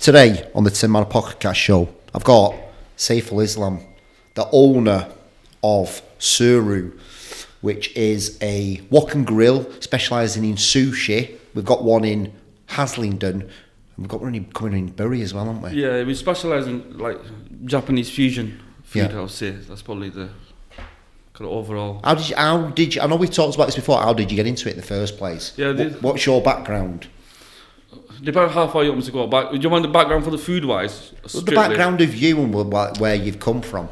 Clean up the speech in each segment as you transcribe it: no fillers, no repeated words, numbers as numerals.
Today on the Tin Man Podcast Show, I've got Saiful Islam, the owner of Suru, which is a wok and grill specialising in sushi. We've got one in Haslingden, and we've got one coming in Bury as well, haven't we? Yeah, we specialise in like Japanese fusion food. I would say that's probably the kind of overall. How did you? I know we talked about this before. How did you get into it in the first place? Yeah. What's your background? Depends how far you want me to go back. Do you want the background for the food wise? The background of you and where you've come from.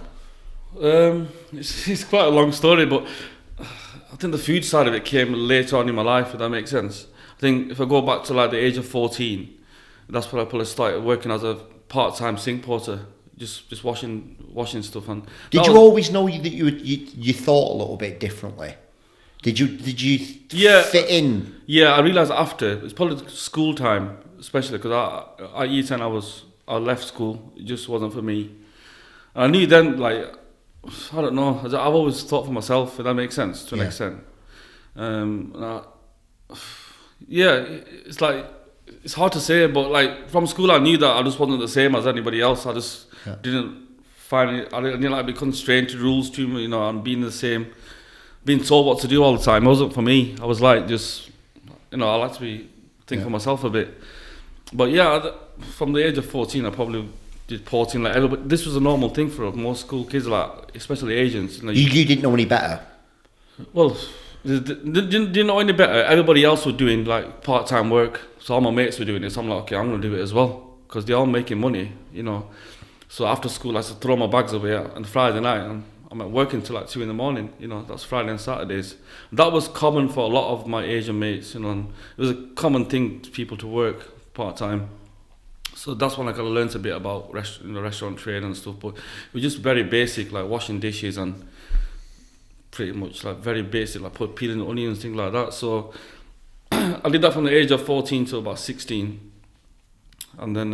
It's quite a long story, but I think the food side of it came later on in my life, if that makes sense. I think if I go back to like the age of 14, that's when I probably started working as a part-time sink porter, just washing stuff. And did you always know that you thought a little bit differently? Did you fit in? Yeah, I realised after, it's probably school time, especially because at year 10 I left school. It just wasn't for me. And I knew then, like, I don't know, I've always thought for myself, if that makes sense, to an extent. It's like, it's hard to say, but like, from school I knew that I just wasn't the same as anybody else. I just didn't find it, I didn't like be constrained to rules too much, and being the same. Being told what to do all the time, it wasn't for me. I was like, just, I like to think for myself a bit. But yeah, from the age of 14, I probably did porting like everybody. This was a normal thing for most school kids, like especially Asians. You didn't know any better? Well, didn't know any better. Everybody else was doing like part-time work, so all my mates were doing it. So I'm like, okay, I'm gonna do it as well because they're all making money, So after school, I used to throw my bags away on Friday night and I'm at working till like 2 a.m, that's Friday and Saturdays. That was common for a lot of my Asian mates, and it was a common thing for people to work part-time. So that's when I kind of learned a bit about restaurant trade and stuff, but it was just very basic, like washing dishes and pretty much like very basic, like peeling the onions, things like that. So I did that from the age of 14 to about 16. And then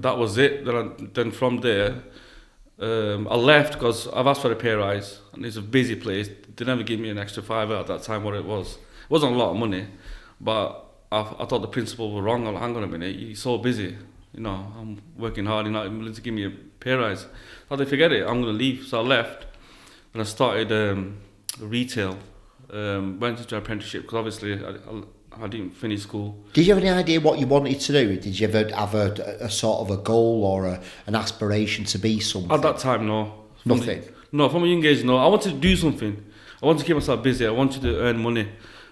that was it. Then from there, I left because I've asked for a pay rise and it's a busy place. They never gave me an extra $5 at that time. What it wasn't a lot of money, but I thought the principal were wrong. I'm like, hang on a minute, you're so busy. I'm working hard. You're not willing to give me a pay rise. So they forget it. I'm going to leave. So I left and I started retail. Went into an apprenticeship because obviously I didn't finish school. Did you have any idea what you wanted to do? Did you ever have a sort of a goal or an aspiration to be something? At that time, no. Nothing? From a young age, no. I wanted to do something. I wanted to keep myself busy. I wanted to earn money.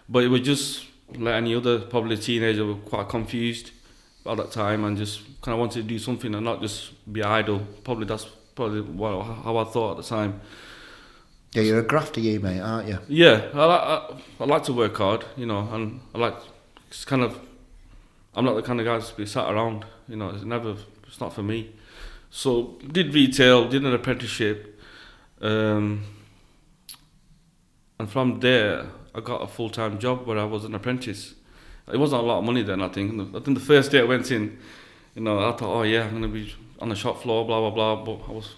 But it was just like any other probably teenager, were quite confused at that time and just kind of wanted to do something and not just be idle. That's probably how I thought at the time. Yeah, you're a grafter, you mate, aren't you? Yeah, I like to work hard, and I like, I'm not the kind of guy to be sat around, it's not for me. So did retail, did an apprenticeship, and from there I got a full-time job where I was an apprentice. It wasn't a lot of money then, I think. I think the first day I went in, I thought, oh yeah, I'm going to be on the shop floor, blah, blah, blah, but I was...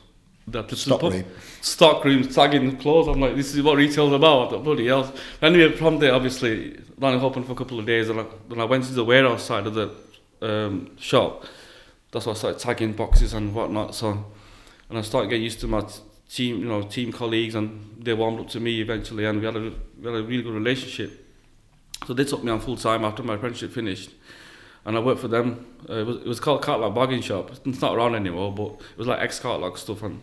Stock room, tagging clothes. I'm like, this is what retail's about. I thought, bloody hell. Anyway, from there, obviously, only open for a couple of days, and then I went to the warehouse side of the shop. That's why I started tagging boxes and whatnot. So, and I started getting used to my team colleagues, and they warmed up to me eventually, and we had a really good relationship. So they took me on full time after my apprenticeship finished. And I worked for them. It was called Cartlock Bargain Shop. It's not around anymore, but it was like ex-Cartlock stuff. And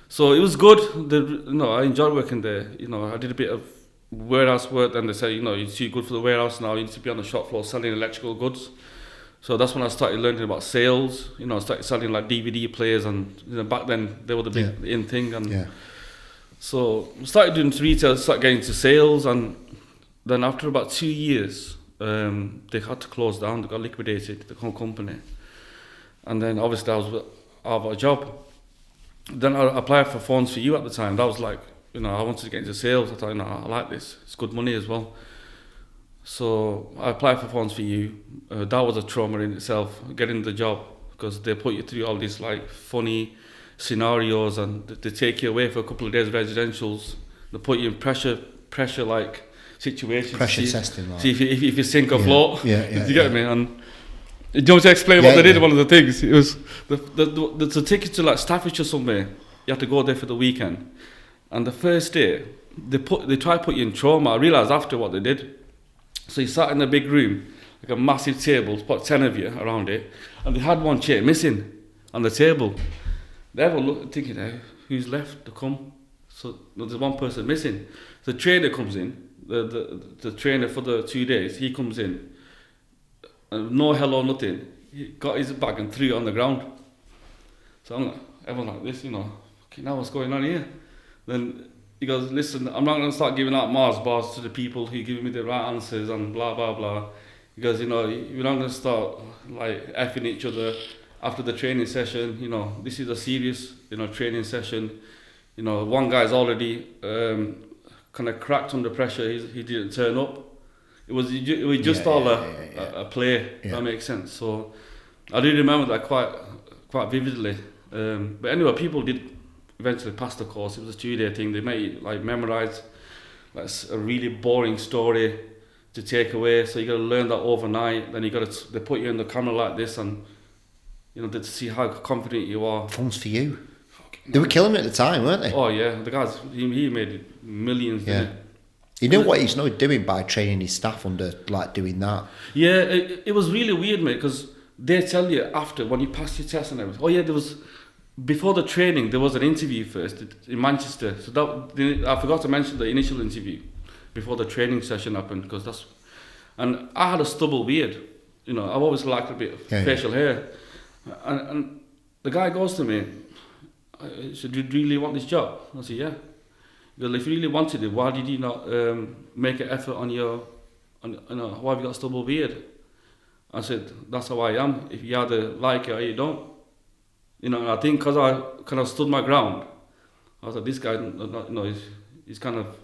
so it was good. I enjoyed working there. I did a bit of warehouse work. Then they said, you're too good for the warehouse now. You need to be on the shop floor selling electrical goods. So that's when I started learning about sales. I started selling like DVD players, and back then they were the big in thing. And so I started doing retail, started getting into sales, and then after about 2 years. They had to close down. They got liquidated, the whole company, and then obviously I was out of a job. Then I applied for Phones for You at the time. That was like, I wanted to get into sales. I thought, I like this. It's good money as well. So I applied for Phones for You. That was a trauma in itself, getting the job, because they put you through all these like funny scenarios, and they take you away for a couple of days residentials. They put you in pressure like situations. Pressure testing, right? See if you sink or float. Yeah. You get me? And Do you want to explain what they did? Yeah. One of the things, it was the ticket to like Staffordshire somewhere. You have to go there for the weekend, and the first day they try to put you in trauma. I realised after what they did. So you sat in a big room, like a massive table, about 10 of you around it, and they had one chair missing on the table. They were thinking, hey, who's left to come? So there's one person missing. The trainer comes in, the trainer for the 2 days, he comes in, no hello, nothing. He got his bag and threw it on the ground. So I'm like, everyone like this, okay, now what's going on here? Then he goes, listen, I'm not going to start giving out Mars bars to the people who give me the right answers and blah, blah, blah. He goes, we're not going to start like effing each other after the training session. This is a serious, training session. One guy's already kind of cracked under pressure. He didn't turn up. It was just a play. Yeah. That makes sense. So I do remember that quite vividly. But anyway, people did eventually pass the course. It was a 2-day thing. They made you like memorize like a really boring story to take away. So you got to learn that overnight. Then they put you in the camera like this, and to see how confident you are. Fun's for you. They were killing me at the time, weren't they? Oh yeah, the guys. He made millions. Yeah. You know what he's not doing by training his staff under like doing that. Yeah, it was really weird, mate, because they tell you after when you pass your test and everything. Oh yeah, there was. Before the training, there was an interview first in Manchester. So I forgot to mention the initial interview before the training session happened, and I had a stubble beard. I've always liked a bit of facial hair, and the guy goes to me, so do you really want this job? I said, yeah. He goes, if you really wanted it, why did you not make an effort on why have you got a stubble beard? I said, that's how I am. If you either like it or you don't. And I think because I kind of stood my ground, I was like, this guy, he's kind of,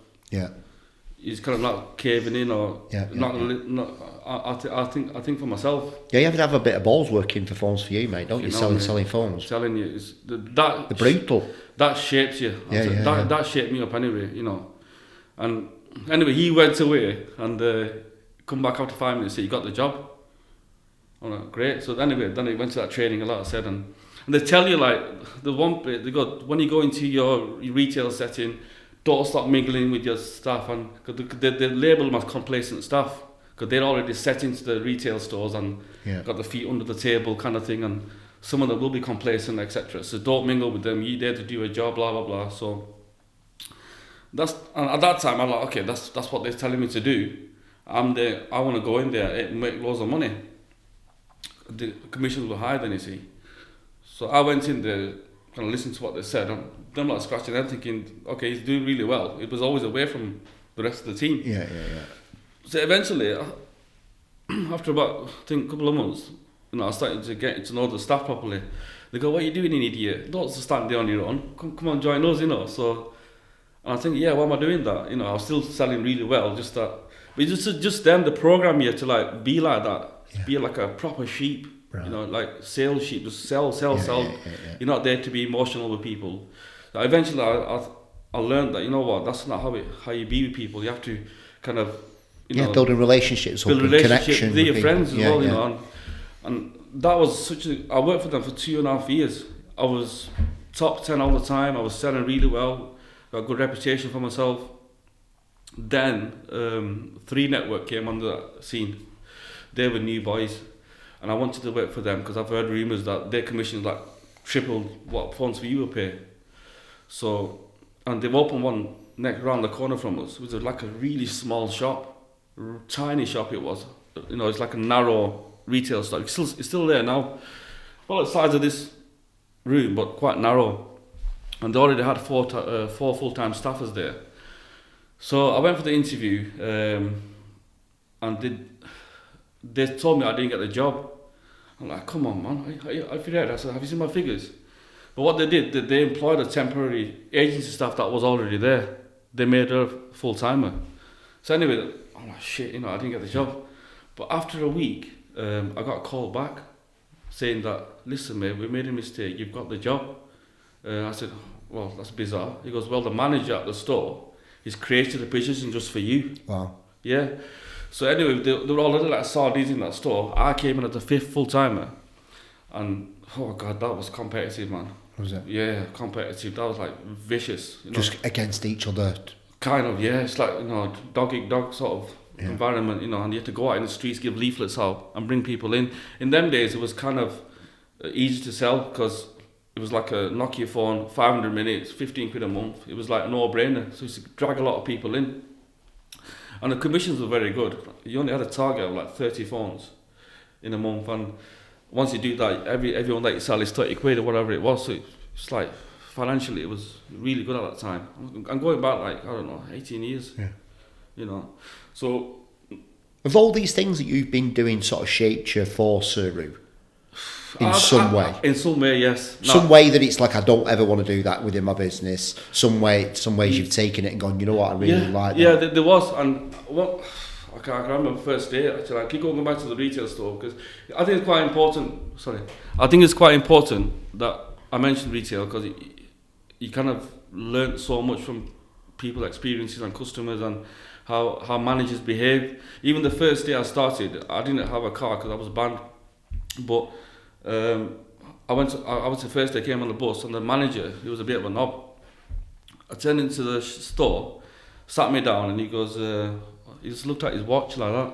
he's kind of not caving in or I think for myself. Yeah, you have to have a bit of balls working for phones for you, mate, don't you? Selling phones. I'm telling you, it's the brutal. That shapes you. That shaped me up anyway, And anyway, he went away and come back after 5 minutes. Said, you got the job. I'm like, great. So anyway, then he went to that training, like I said, and they tell you like the one bit they got when you go into your retail setting, don't stop mingling with your staff, and they label them as complacent staff because they're already set into the retail stores and got the feet under the table kind of thing, and some of them will be complacent, etc. So don't mingle with them. You're there to do a job, blah blah blah. So and at that time I'm like, okay, that's what they're telling me to do. I'm there. I want to go in there and make loads of money. The commissions were high then, you see. So I went in there, kind of listened to what they said, and I'm like scratching their head thinking, okay, he's doing really well. It was always away from the rest of the team. Yeah. So eventually, after about, I think, a couple of months, I started to get to know the staff properly. They go, what are you doing, idiot? Don't just stand there on your own. Come on, join us, So, and I think, yeah, why am I doing that? I was still selling really well, just that. But just them, the program you to like be like that. Be like a proper sheep, right. Like sales sheep, just sell. Yeah. You're not there to be emotional with people. So eventually, I learned that that's not how you be with people. You have to kind of building relationships, connection with your friends as well, and that was I worked for them for 2.5 years. I was top 10 all the time. I was selling really well, got a good reputation for myself. Then 3 Network came on the scene. They were new boys, and I wanted to work for them because I've heard rumours that their commissions like tripled what Phones for You will pay. So, and they've opened one next around the corner from us. It was like a really small shop, tiny shop it was. It's like a narrow retail store. It's still there now. Well, the size of this room, but quite narrow. And they already had 4 full-time staffers there. So I went for the interview, and they told me I didn't get the job. I'm like, come on, man, I figured out. I said, have you seen my figures? But what they did, they employed a temporary agency staff that was already there. They made her full-timer. So anyway, I'm like, shit, I didn't get the job. But after a week, I got a call back saying that, listen, mate, we made a mistake. You've got the job. I said, well, that's bizarre. He goes, well, the manager at the store, he's created a position just for you. Wow. Yeah. So anyway, they were all little like sardines in that store. I came in as the 5th full timer, and oh god, that was competitive, man. Was it? Yeah, competitive. That was like vicious. You know? Just against each other. Kind of, yeah. It's like, you know, dog eat dog sort of environment, you know, and you have to go out in the streets, give leaflets out, and bring people in. In them days, it was kind of easy to sell because it was like a Nokia phone, 500 minutes, 15 quid a month. It was like a no-brainer. So you used to drag a lot of people in. And the commissions were very good. You only had a target of like 30 phones in a month, and once you do that, everyone that you sell is 30 quid or whatever it was. So it's like, financially, it was really good at that time. I'm going back like, I don't know, 18 years. Yeah. You know, so Have all these things that you've been doing sort of shaped you for Suru in some way? In some way, yes. Some way that it's like, I don't ever want to do that within my business. Some ways you've taken it and gone, you know what, I really like that. Yeah, there was. And what I can remember the first day, actually, I keep going back to the retail store because I think it's quite important. I think it's quite important that I mentioned retail because you kind of learn so much from people's experiences and customers and how managers behave. Even the first day I started, I didn't have a car because I was banned. But I was the first day I came on the bus, and the manager, he was a bit of a knob. I turned into the store, sat me down, and he goes, he just looked at his watch like that.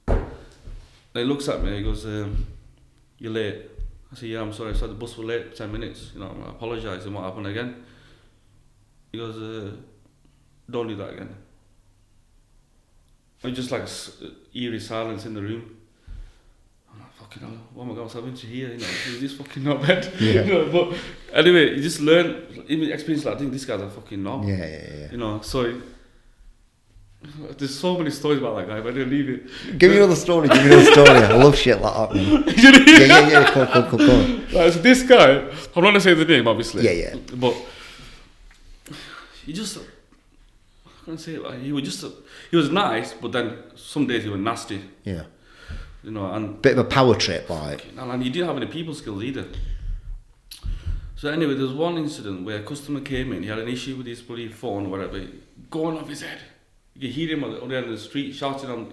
And he looks at me, he goes, you're late. I said, yeah, I'm sorry, I said the bus was late 10 minutes. You know, I apologise, and what happened again? He goes, don't do that again. And just like eerie silence in the room. I'm like, fucking hell, what am I going to have into here? You know, is this fucking not bad? Yeah. You know, but anyway, you just learn, even experience like, I think this guy's a fucking knob. Yeah. You know, so there's so many stories about that guy, but I didn't leave it. Give me another story. I love shit like that, man. Yeah. Come on. Right, so this guy, I'm not going to say the name, obviously. Yeah. But he just, I can't say it, like, he was nice, but then some days he was nasty. Yeah. You know, and bit of a power trip, like. And he didn't have any people skills either. So anyway, there was one incident where a customer came in, he had an issue with his bloody phone or whatever, going off his head. You could hear him on the end of the street shouting on,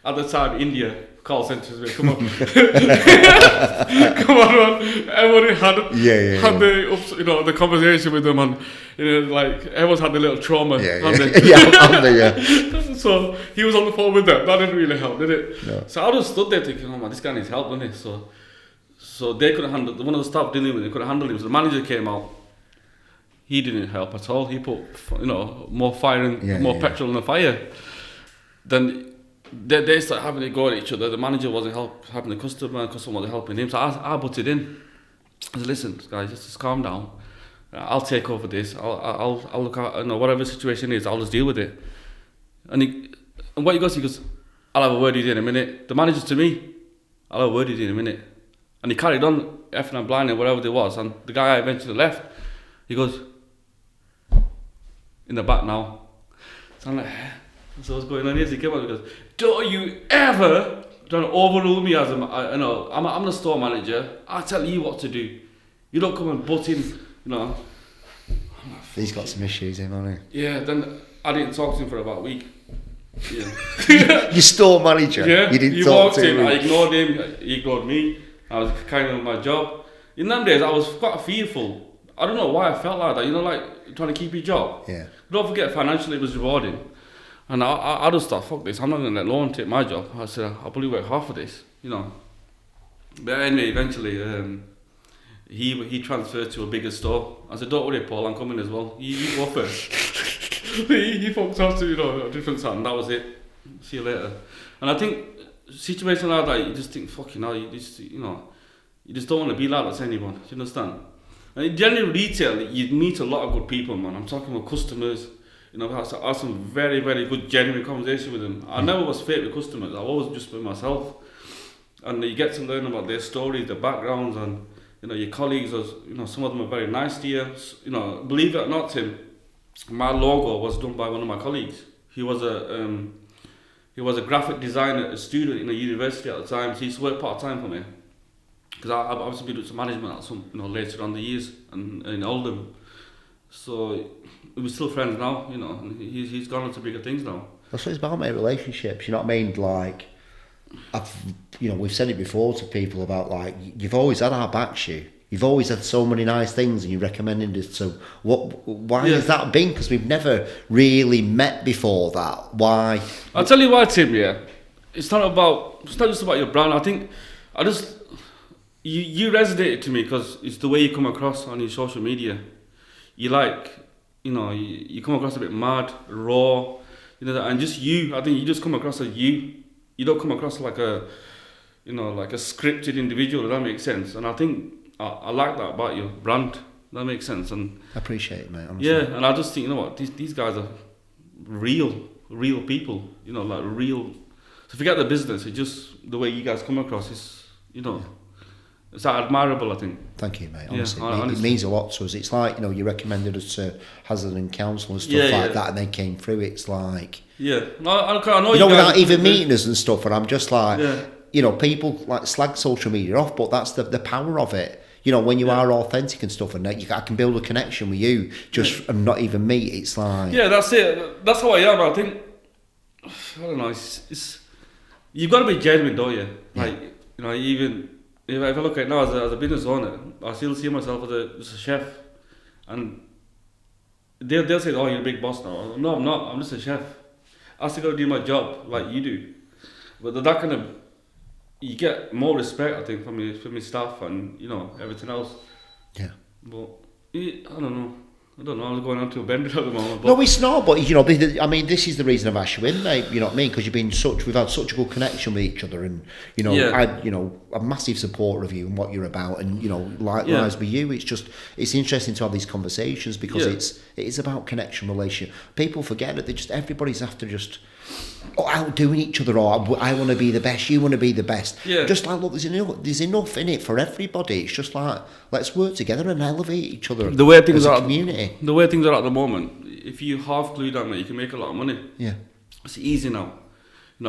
at the time, India, call centres, where, come on. Come on, man. Everybody had the conversation with them, and, you know, like, everyone's had the little trauma. So he was on the phone with them. That didn't really help, did it? No. So I just stood there thinking, oh man, this guy needs help, doesn't he? So they couldn't handle, one of the staff dealing with him couldn't handle him. So the manager came out. He didn't help at all. He put, you know, more petrol in the fire. Then they started having to go at each other. The manager wasn't helping the customer wasn't helping him. So I butted in. I said, listen, guys, just calm down. I'll take over this. I'll look at, you know, whatever the situation is, I'll just deal with it. And what he goes, I'll have a word with you in a minute. The manager to me, I'll have a word with you in a minute. And he carried on, effing and blind and whatever it was. And the guy eventually left. He goes, in the back now. So I'm like, so what's going on here? So he came out and goes, don't you ever try to overrule me as I'm the store manager. I tell you what to do. You don't come and butt in, you know. He's got some issues, hasn't he? Yeah, then I didn't talk to him for about a week. Yeah. Your store manager? Yeah, you didn't he talk walked to in, him? I ignored him, he ignored me. I was carrying on my job. In them days, I was quite fearful. I don't know why I felt like that, you know, like trying to keep your job. Yeah. Don't forget, financially it was rewarding. And I just thought, fuck this, I'm not going to let no one take my job. I said, I'll probably work hard for this, you know. But anyway, eventually, he transferred to a bigger store. I said, don't worry, Paul, I'm coming as well. You go first. he fucked off to, you know, a different side, and that was it. See you later. And I think, situations like that, you just think, fucking hell, you just don't want to be like that to anyone. Do you understand? And in general retail, you meet a lot of good people, man. I'm talking about customers. You know, I had some very, very good, genuine conversation with them. I never was fake with customers. I always just with myself. And you get to learn about their stories, their backgrounds, and, you know, your colleagues. You know, some of them are very nice to you. You know, believe it or not, Tim, my logo was done by one of my colleagues. He was a graphic designer, a student in a university at the time. So he used to work part time for me. Because I obviously been doing some management at some, you know, later on the years and in Oldham. So we're still friends now, you know, and he's gone on to bigger things now. That's what it's about, mate. Relationships. You know what I mean? Like, we've said it before to people about like you've always had our backs, you. You've always had so many nice things, and you're recommending it. So, why has that been? Because we've never really met before that. Why? I'll tell you why, Tim. Yeah, it's not just about your brand. I think you resonated to me because it's the way you come across on your social media. You you come across a bit mad, raw, and just you. I think you just come across as you. You don't come across like a scripted individual. If that makes sense. And I think I like that about your brand. That makes sense. And I appreciate it, mate. Honestly. Yeah, and I just think these guys are real people. Like real. So forget the business. It's just the way you guys come across. It's It's admirable, I think. Thank you, mate. Honestly, yeah, it means a lot to us. It's like you recommended us to Haslingden Council and stuff that, and they came through. It's like I know you without even meeting us and stuff. And I'm just like, yeah. People like slag social media off, but that's the power of it. When you are authentic and stuff, and I can build a connection with you and not even meet. It's like that's it. That's how I am. I think I don't know. It's you've got to be genuine, don't you? Like even. If I look at it now as a business owner, I still see myself as a chef, and they'll say, "Oh, you're a big boss now." No, I'm not. I'm just a chef. I still got to do my job like you do. But that kind of you get more respect, I think, from your staff and everything else. Yeah. But I don't know. I'm going on to a bender at the moment. But no, it's not. But this is the reason I've asked you in, mate. You know what I mean? Because we've had such a good connection with each other, and I'm a massive supporter of you and what you're about, and likewise with you. It's interesting to have these conversations because it is about connection, relationship. People forget that everybody's after outdoing each other, or I want to be the best, you want to be the best. Yeah. Just like, look, there's enough in it for everybody. It's just like, let's work together and elevate each other. The way things are, community. The way things are at the moment, if you half glued on it, you can make a lot of money. Yeah. It's easy now.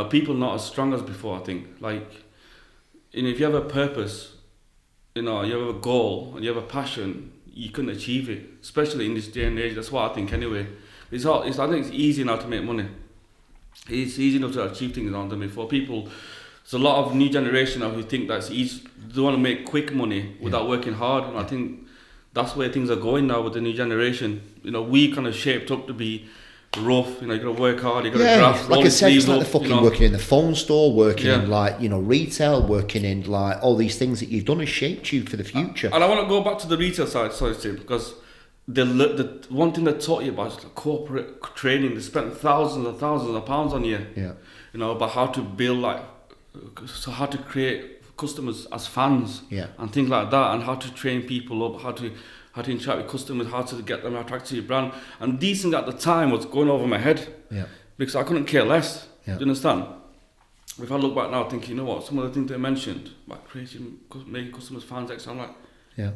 People are not as strong as before, I think. Like, if you have a purpose, you have a goal, and you have a passion, you can achieve it, especially in this day and age. That's what I think anyway. I think it's easy now to make money. It's easy enough to achieve things now than before. There's a lot of new generation now who think that's easy. They want to make quick money without working hard, and I think that's where things are going now with the new generation. We kind of shaped up to be rough. You got to work hard. You got to graft. Like I said, it's like the fucking working in the phone store, working in retail, working in all these things that you've done has shaped you for the future. And I want to go back to the retail side, sorry, Tim, because the one thing they taught you about is the corporate training. They spent thousands and thousands of pounds on you. Yeah. About how to build how to create customers as fans. Yeah. And things like that, and how to train people up, how to interact with customers, how to get them attracted to your brand. And these things at the time was going over my head. Yeah. Because I couldn't care less. Yeah. Do you understand? If I look back now, thinking, some of the things they mentioned about making customers fans, I'm like, yeah.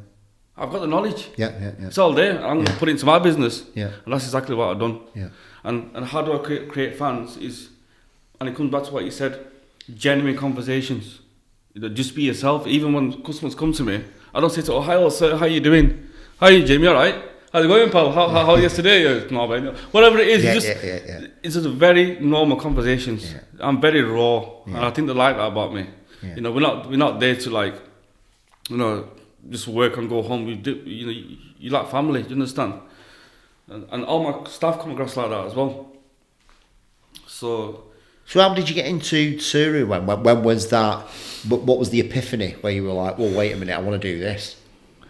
I've got the knowledge. Yeah. It's all there. I'm going to put it into my business. Yeah. And that's exactly what I've done. Yeah. And how do I create fans and it comes back to what you said, genuine conversations. Just be yourself. Even when customers come to me, I don't say to, hi, sir, how you doing? Hi, Jamie, all right? How's it going, pal? How are you yesterday? No, man. Whatever it is, it's just very normal conversations. Yeah. I'm very raw, and I think they like that about me. Yeah. We're not there to just work and go home. You like family. Do you understand? And all my staff come across like that as well. So how did you get into Suru? When was that? What was the epiphany where you were like, well, wait a minute, I want to do this?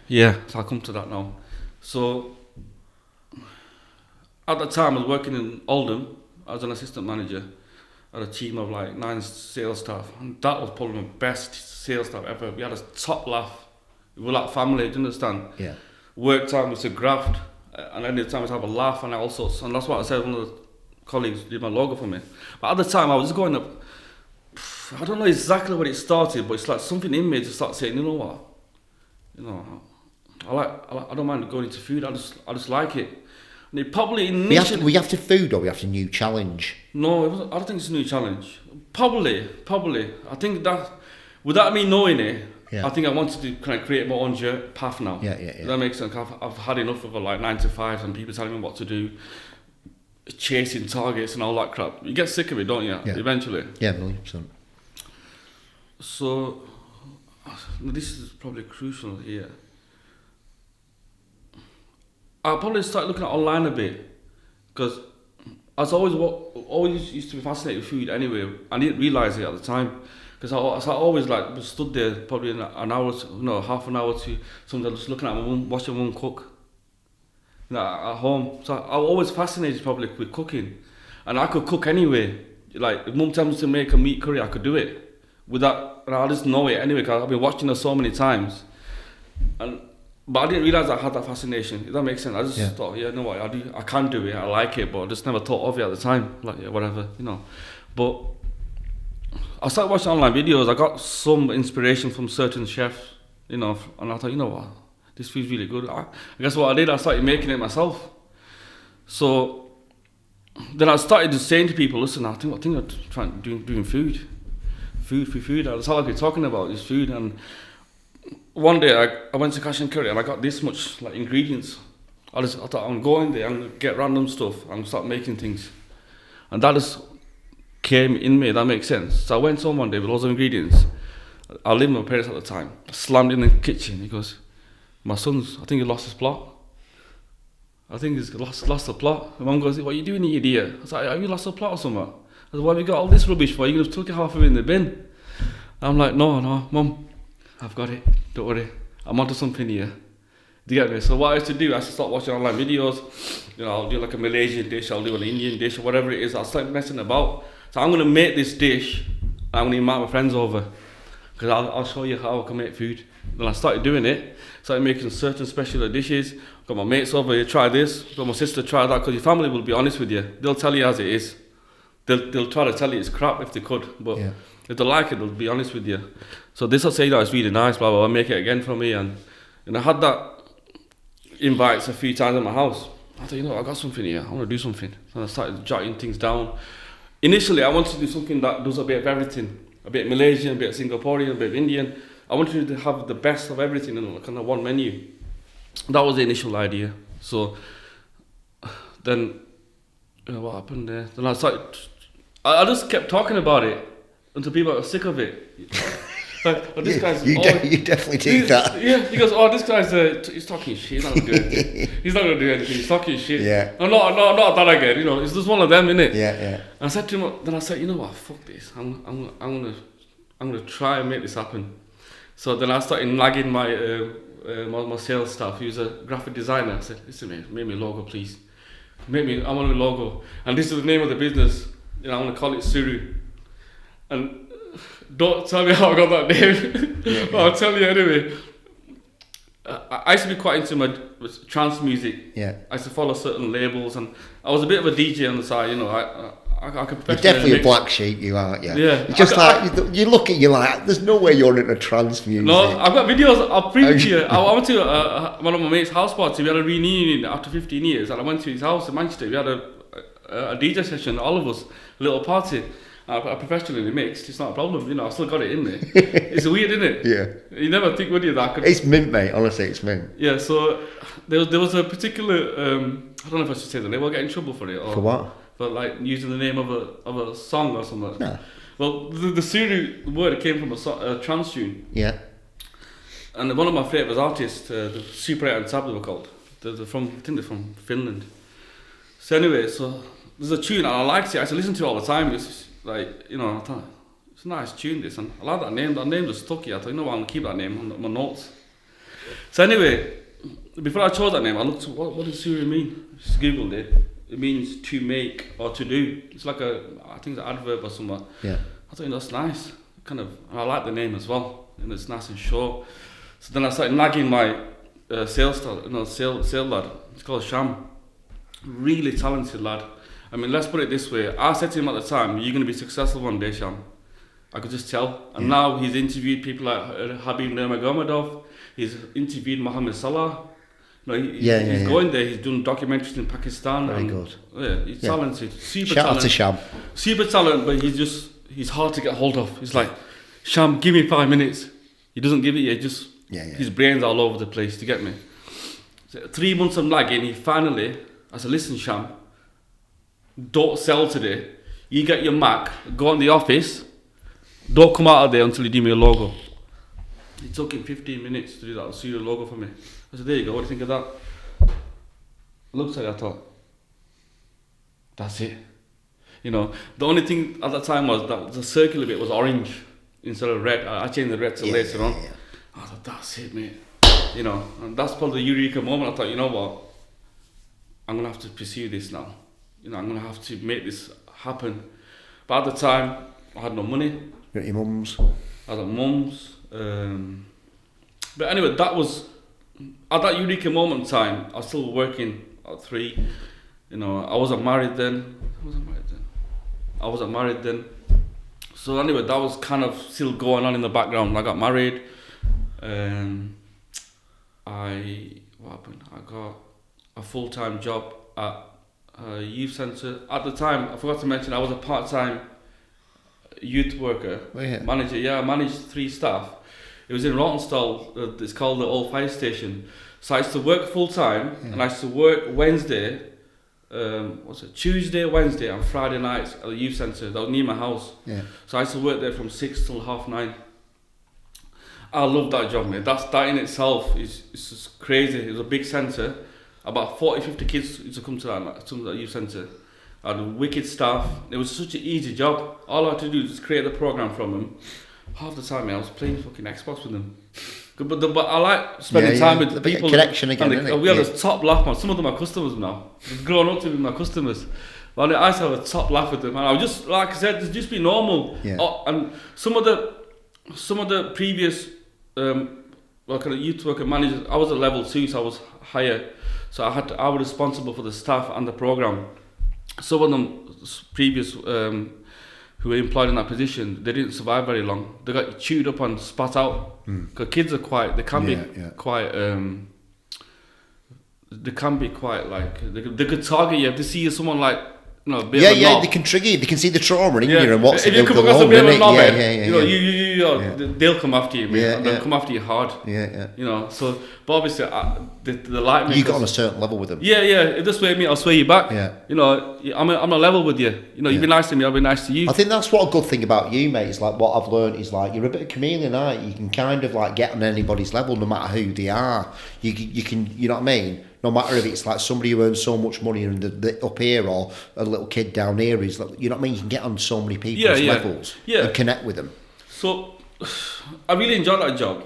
Yeah, so I'll come to that now. So at that time, I was working in Oldham as an assistant manager at a team of 9 sales staff, and that was probably my best sales staff ever. We had a top laugh. We were like family. Do you understand? Yeah. Work time was a graft, and any time was have a laugh and all sorts. And that's what I said. One of the colleagues did my logo for me. But at the time, I was just going up. I don't know exactly what it started, but it's like something in me to start saying, you know what, I don't mind going into food. I just like it. And it probably initially. We have to food, or we have to new challenge. No, I don't think it's a new challenge. Probably. I think that without me knowing it, I think I wanted to kind of create my own path now. Yeah. That makes sense. I've had enough of 9 to 5 and people telling me what to do. chasing targets and all that crap. You get sick of it, don't you? Yeah. Eventually. Yeah, 100%. So, this is probably crucial here. I'll probably start looking at online a bit, because I was always used to be fascinated with food anyway. I didn't realise it at the time, because I always like stood there probably an hour, half an hour to sometimes just looking at my mum, watching my mum cook. At home, so I was always fascinated probably with cooking, and I could cook anyway. Like if mum tells me to make a meat curry, I could do it without, and I just know it anyway because I've been watching her so many times. But I didn't realise I had that fascination. If that makes sense, I just thought, you know what, I can do it, I like it, but I just never thought of it at the time. Like whatever, But I started watching online videos. I got some inspiration from certain chefs, and I thought, you know what, this food's really good. I guess what I did, I started making it myself. So then I started just saying to people, listen, I think I'm trying doing food. That's all I've been talking about is food. And one day I went to Cash and Curry and I got this much like ingredients. I thought I'm going there, I'm gonna get random stuff, I'm gonna start making things. And that just came in me, that makes sense. So I went home one day with loads of ingredients. I lived with my parents at the time. I slammed in the kitchen. He goes, my son's, I think he lost his plot. I think he's lost the plot. My mum goes, what are you doing, you idiot? I was like, have you lost the plot or something? I said, why have you got all this rubbish for? You're going to took it half of it in the bin. I'm like, no, mum, I've got it. Don't worry. I'm onto something here. Do you get me? So what I used to do, I used to start watching online videos. I'll do like a Malaysian dish, I'll do an Indian dish, or whatever it is. I'll start messing about. So I'm going to make this dish. I'm going to invite my friends over. Because I'll show you how I can make food. Then I started doing it. Started making certain special dishes. Got my mates over here, try this. Got my sister, try that. Because your family will be honest with you. They'll tell you as it is. They'll try to tell you it's crap if they could. But if they like it, they'll be honest with you. So this will say that it's really nice, blah, blah, blah. Make it again for me. And I had that invites a few times at my house. I thought, I got something here. I want to do something. And I started jotting things down. Initially, I wanted to do something that does a bit of everything. A bit Malaysian, a bit Singaporean, a bit Indian. I wanted to have the best of everything in kind of one menu. That was the initial idea. So then, what happened there? Then I started. I just kept talking about it until people got sick of it. Like, this guy's. You definitely did that. Yeah, he goes, this guy's he's talking shit. He's not gonna do anything. He's not gonna do anything. He's talking shit. Yeah. I'm not that again. It's just one of them, innit? Yeah. And I said to him, then I said, you know what? Fuck this. I'm gonna try and make this happen. So then I started nagging my sales staff. He was a graphic designer. I said, listen, mate, make me a logo, please. I want a logo. And this is the name of the business. I want to call it Suru. And don't tell me how I got that name. But I'll tell you anyway. I used to be quite into my trance music. Yeah. I used to follow certain labels, and I was a bit of a DJ on the side. I could You're definitely a black sheep, you aren't you? Yeah. It's just you look at you like, there's no way you're into trance music. No, I've got videos. I'll prove it to you. I went to one of my mates' house party. We had a reunion after 15 years, and I went to his house in Manchester. We had a DJ session, all of us, a little party. I professionally mixed. It's not a problem, I still got it in there. It's weird, isn't it? Yeah. You never think, would you, that could... It's mint, mate. Honestly, it's mint. Yeah. So there was a particular. I don't know if I should say the name. We'll get in trouble for it. Or For what? For like using the name of a song or something. No. Well, the Suru word came from a trance tune. Yeah. And one of my favourite artists, the Super 8 and Tab, they were called. I think they're from Finland. So anyway, so there's a tune and I liked it. I used to listen to it all the time. It's like, I thought, it's a nice tune, this. And I like that name. That name just stuck here. I thought, I'm going to keep that name on my notes. So anyway, before I chose that name, I looked at what does Suru mean? I just Googled it. It means to make or to do. It's like I think it's an adverb or something. Yeah. I thought, that's nice. I like the name as well. And it's nice and short. So then I started nagging my sales lad. It's called Sham. Really talented lad. I mean, let's put it this way. I said to him at the time, you're going to be successful one day, Sham. I could just tell. And now he's interviewed people like Habib Nurmagomedov. He's interviewed Mohammed Salah. He's going there. He's done documentaries in Pakistan. Very good. Yeah, he's talented. Super Shout talent. out to Sham. Super talent, but he's hard to get hold of. He's like, Sham, give me 5 minutes. He doesn't give it yet. His brain's all over the place. To get me. So 3 months of nagging, he finally, I said, listen, Sham, don't sell today. You get your Mac, go in the office, don't come out of there until you do me a logo. It took him 15 minutes to do that Suru logo for me. I said, there you go, what do you think of that? It looks like I thought, that's it. You know, the only thing at that time was that the circular bit was orange instead of red. I changed the red to later on. I thought, that's it, mate. You know, and that's probably the eureka moment. I thought, you know what? I'm going to have to pursue this now. You know, I'm going to have to make this happen. But at the time, I had no money. You're at your mum's. I was at mum's. But anyway, that was, at that eureka moment in time, I was still working at 3. You know, I wasn't married then. So anyway, that was kind of still going on in the background. I got married. What happened? I got a full-time job at a youth centre. At the time, I forgot to mention, I was a part-time youth worker, manager. Yeah, I managed 3 staff. It was in Rottenstall. It's called the Old Fire Station. So I used to work full-time, and I used to work Wednesday, Tuesday, Wednesday, and Friday nights at the youth centre. That was near my house. Yeah. So I used to work there from 6 till 9:30. I love that job, mate. That in itself is just crazy. It was a big centre. About 40-50 kids used to come to that youth centre. I had wicked staff. It was such an easy job. All I had to do was just create a programme from them. Half the time, I was playing fucking Xbox with them. But I like spending time with the people. Connection again, we had a top laugh, man. Some of them are customers now. They've grown up to be my customers. But I used to have a top laugh with them. And I was just, like I said, just be normal. Yeah. And some of the previous kind of youth worker managers, I was at level 2, so I was higher. So I was responsible for the staff and the programme. Some of them previous who were employed in that position, they didn't survive very long. They got chewed up and spat out. Because kids are quite, they can be quite like, they could target you. If they see someone like, you know, a bit of a knob, they can trigger you. They can see the trauma in you and what's if it. If you come across a bit of a knobhead, they'll come after you, mate, and they'll come after you hard. You know, so, but obviously, the light makers, you got on a certain level with them. If this way, mate, I'll sway you back. You know, I'm a level with you. You know, you be nice to me, I'll be nice to you. I think that's what a good thing about you, mate, is like what I've learned is like you're a bit of a chameleon, aren't you? You can kind of like get on anybody's level no matter who they are. You can, you know what I mean? No matter if it's like somebody who earns so much money and the up here or a little kid down here is like, you know what I mean? You can get on so many people's levels and connect with them. So I really enjoyed that job.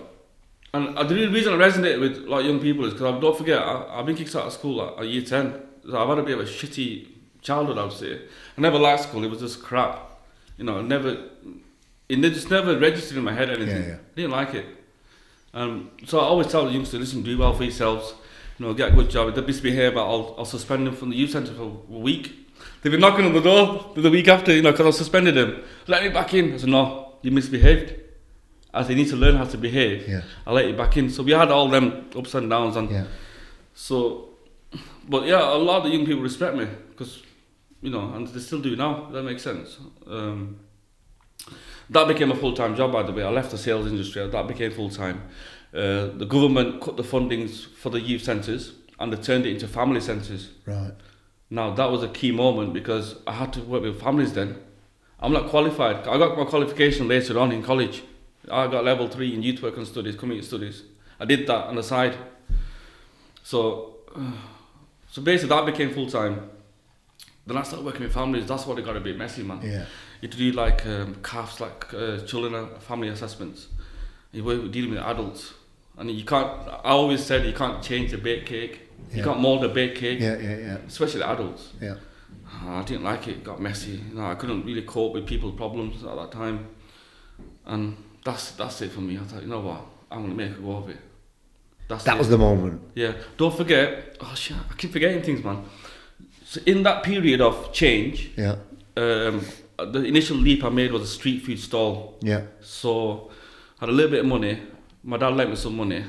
And the reason I resonate with like young people is because don't forget, I've been kicked out of school at year 10. So I've had a bit of a shitty childhood, I would say. I never liked school, it was just crap. You know, it just never registered in my head anything. I didn't like it. So I always tell the youngsters, listen, do well for yourselves. You know, get a good job. If they misbehave, I'll suspend them from the youth centre for a week. They've been knocking on the door the week after, you know, because I suspended them. Let me back in. I said, no, you misbehaved. I said, you need to learn how to behave. I'll let you back in. So we had all them ups and downs. And so, but yeah, a lot of the young people respect me because, you know, and they still do now. That makes sense. That became a full-time job, by the way. I left the sales industry. That became full-time. The government cut the fundings for the youth centres and they turned it into family centres. Right. Now that was a key moment because I had to work with families then. I'm not qualified. I got my qualification later on in college. I got level 3 in youth work and studies, community studies. I did that on the side. So basically that became full time. Then I started working with families. That's what it got a bit messy, man. You had to do like CAFs, like children family assessments. You work dealing with adults. And you can't, I always said you can't change a baked cake. You can't mould a baked cake. Especially the adults. I didn't like it got messy. You know, I couldn't really cope with people's problems at that time. And that's it for me. I thought, you know what, I'm going to make a go of it. That was the moment. Don't forget, oh shit, I keep forgetting things, man. So in that period of change, the initial leap I made was a street food stall. So I had a little bit of money. My dad lent me some money.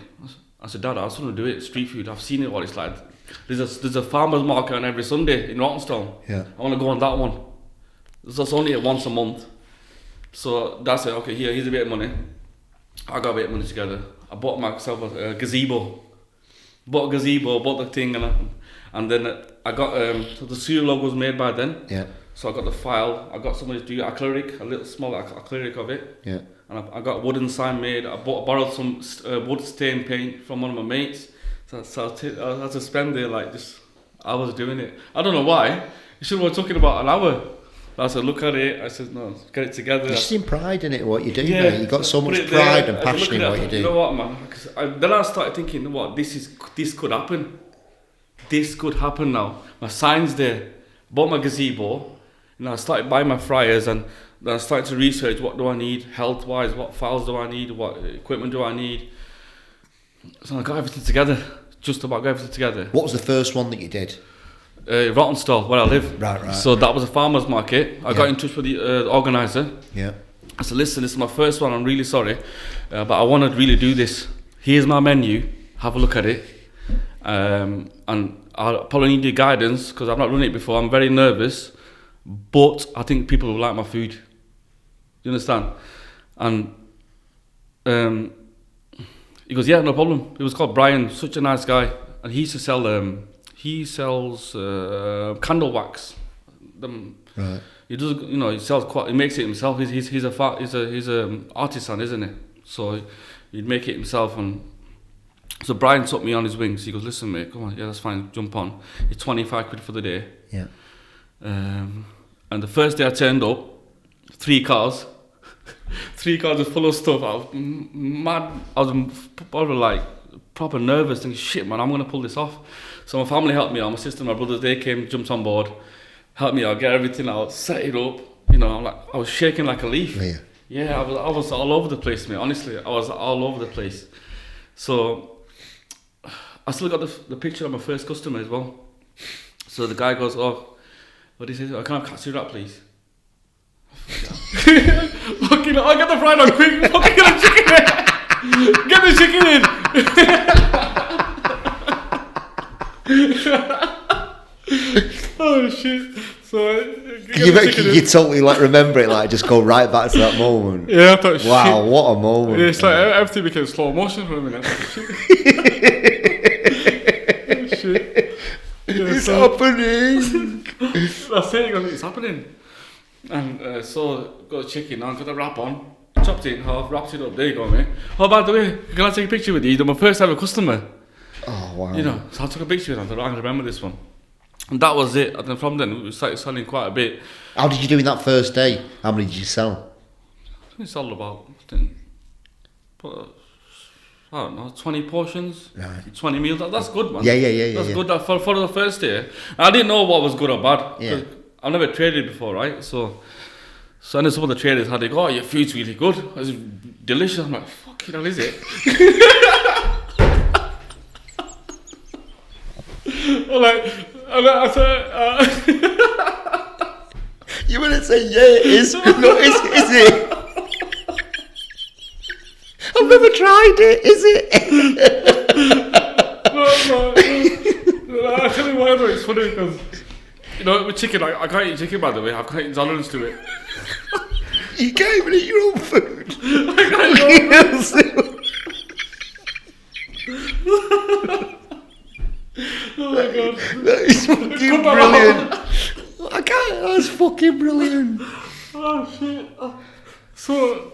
I said, Dad, I just want to do it, street food. I've seen it, what it's like. There's a farmer's market on every Sunday in Rottenstall. I want to go on that one. That's only once a month. So Dad said, okay, here's a bit of money. I got a bit of money together. I bought myself a gazebo. Bought the thing and And then I got so the Suru logo was made by then. Yeah. So I got the file. I got somebody to do acrylic, a little small acrylic of it. Yeah. And I got a wooden sign made. I borrowed some wood stain paint from one of my mates. So I had to spend there like just hours doing it. I don't know why. You should have been talking about an hour. I said, look at it. I said, no, get it together. You're seeing pride in it, what you do, Yeah, mate. You've got so much pride and passion in what you do. You know what, man? Then I started thinking, you know what, this could happen. This could happen now. My sign's there. Bought my gazebo. You know, I started buying my fryers, and then I started to research what do I need health-wise, what files do I need, what equipment do I need. So I got everything together. Just about got everything together. What was the first one that you did? Rottenstall, where I live. Right. So that was a farmer's market. I got in touch with the organizer. Yeah. I said, listen, this is my first one. I'm really sorry, but I want to really do this. Here's my menu. Have a look at it. And I'll probably need your guidance because I've not run it before. I'm very nervous, but I think people will like my food. You understand? And he goes, yeah, no problem. It was called Brian, such a nice guy, and he used to sell. He sells candle wax. Right. He does, you know, he sells quite. He makes it himself. He's a artisan, isn't he? So he'd make it himself. And so Brian took me on his wings. He goes, listen, mate, come on, yeah, that's fine, jump on. It's 25 quid for the day. Yeah. And the first day I turned up, 3 cars. 3 cars are full of stuff. I was mad. I was probably like proper nervous, thinking, shit, man, I'm gonna pull this off. So my family helped me out. My sister, my brothers, they came, jumped on board, helped me out, get everything out, set it up. You know, I was shaking like a leaf. Yeah. Yeah, I was all over the place, mate. Honestly, I was all over the place. So I still got the picture of my first customer as well. So the guy goes, oh, what did he say? I can't have katsu wrap, please. Fucking, I'll get the fried on quick. Fucking get the chicken in. Get the chicken in. Oh shit! So you totally like remember it, like just go right back to that moment. Yeah, I thought, wow, shit. what a moment! Yeah, it's like everything became slow motion for a minute. Shit. Shit. Yeah, It's happening. That's it. It's happening. And so got the chicken on, got the wrap on, chopped it in half, wrapped it up. There you go, mate. Oh, by the way, can I take a picture with you? You're my first ever customer. Oh wow! You know, so I took a picture with him. I can remember this one. And that was it. And then from then we started selling quite a bit. How did you do in that first day? How many did you sell? We sold about, I don't know, 20 portions, Right. 20 meals. That's good, man. Yeah. That's good for the first day. I didn't know what was good or bad. Yeah. I've never traded before, right? So I know some of the traders had to go, oh, your food's really good. It's delicious. I'm like, fucking hell, is it? I said, You wouldn't say yeah, it is. No, is it? I've never tried it. Is it? No, I tell you why though, it's funny because, you know, with chicken, I can't eat chicken by the way. I've got intolerance to it. You can't even eat your own food. I can't eat my own food. Oh my god. That is fucking brilliant. I can't. That's fucking brilliant. Oh shit. So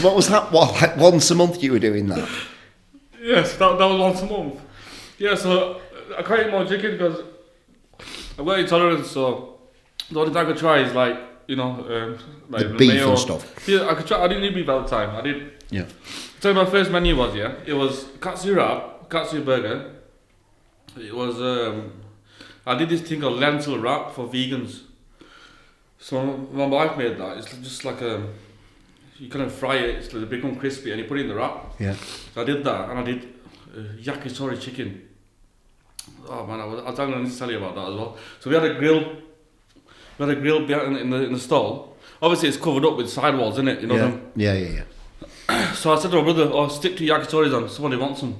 what was that? What, like once a month you were doing that? Yes, that was once a month. Yeah, so I can't eat more chicken because I've got intolerance. So the only thing I could try is like, you know, like the beef mayo and stuff. Yeah, I could try. I didn't need beef all the time. I did. Yeah. So my first menu was it was katsu wrap, katsu burger. It was I did this thing called lentil wrap for vegans. So my wife made that. It's just like you kind of fry it, it's like they become crispy, and you put it in the wrap. Yeah. So I did that, and I did yakitori chicken. Oh man, I was going to tell you about that as well. So we had a grill. We had a grill behind in the stall. Obviously, it's covered up with sidewalls, isn't it? You know them. Yeah. So I said to my brother, "Oh, stick to yakitoris on. Somebody wants some."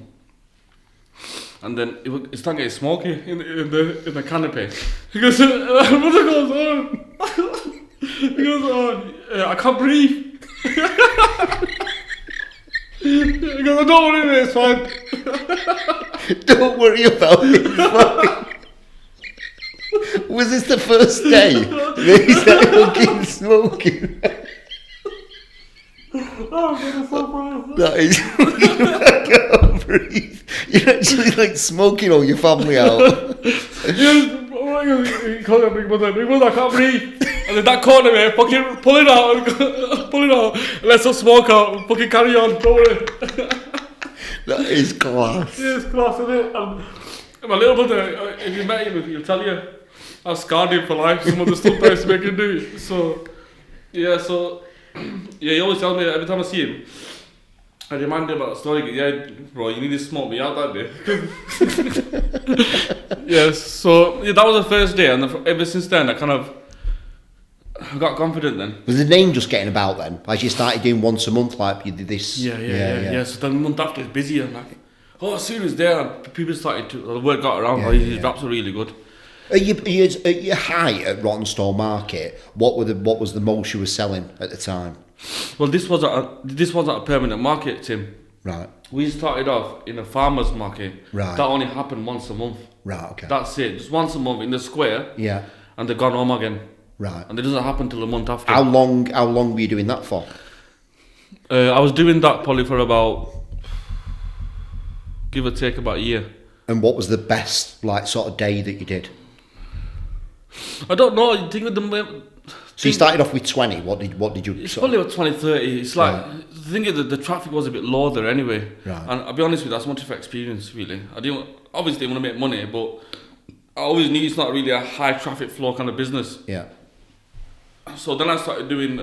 And then it started getting smoky in the canopy. He goes, my brother goes, oh. He goes, oh, I can't breathe. He goes, I don't want it, it's fine. Don't worry about it. It's fine. Was this the first day that he started fucking smoking? Oh, God, so funny. That is, I can't breathe. You're actually like smoking all your family out. He called me, Big Mother, I can't breathe. And in that corner, mate, fucking pull it out, let some smoke out, fucking carry on, don't worry. That is class. Yeah, it's class, isn't it? And my little brother, if you met him, he'll tell you, I've scarred him for life, some of the stuff that I used to make him do. So, yeah, he always tells me that every time I see him, I remind him about a story. Yeah, bro, you need to smoke me out that day. Yes, so yeah, that was the first day, and ever since then, I got confident then. Was the name just getting about then? As you started doing once a month, like you did this? Yeah. So then the month after, it's busy, and like, oh, Suru's there, and people started to, the word got around, his raps are really good. At your height at Rottenstall Market, what was the most you were selling at the time? Well, this was at a permanent market, Tim. Right. We started off in a farmer's market. Right. That only happened once a month. Right, okay. That's it. Just once a month in the square. Yeah. And they've gone home again. Right. And it doesn't happen till a month after. How long were you doing that for? I was doing that probably for about, give or take, about a year. And what was the best like sort of day that you did? I don't know. You think with the. So you started off with 20. What did you? It's probably about 20, 30. It's like the thing is that the traffic was a bit low there anyway. Right. And I'll be honest with you, that's much of an experience really. I didn't obviously want to make money, but I always knew it's not really a high traffic flow kind of business. Yeah. So then I started doing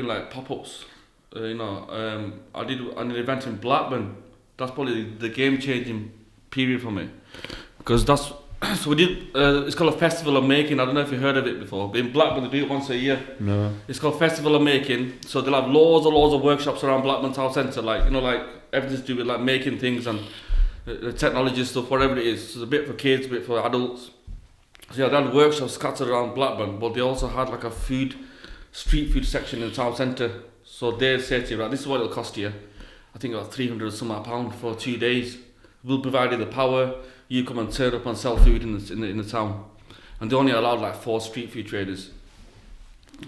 like pop-ups. I did an event in Blackburn. That's probably the game-changing period for me, because that's. So we did, it's called a Festival of Making. I don't know if you heard of it before, but in Blackburn they do it once a year. No. It's called Festival of Making. So they'll have loads of workshops around Blackburn Town Centre, like everything to do with like making things and technology stuff, whatever it is. So it's a bit for kids, a bit for adults. So yeah, they had workshops scattered around Blackburn, but they also had like a street food section in the town centre. So they'd say to you, right, this is what it'll cost you. I think about £300 for 2 days. We'll provide you the power. You come and turn up and sell food in the town, and they only allowed like 4 street food traders.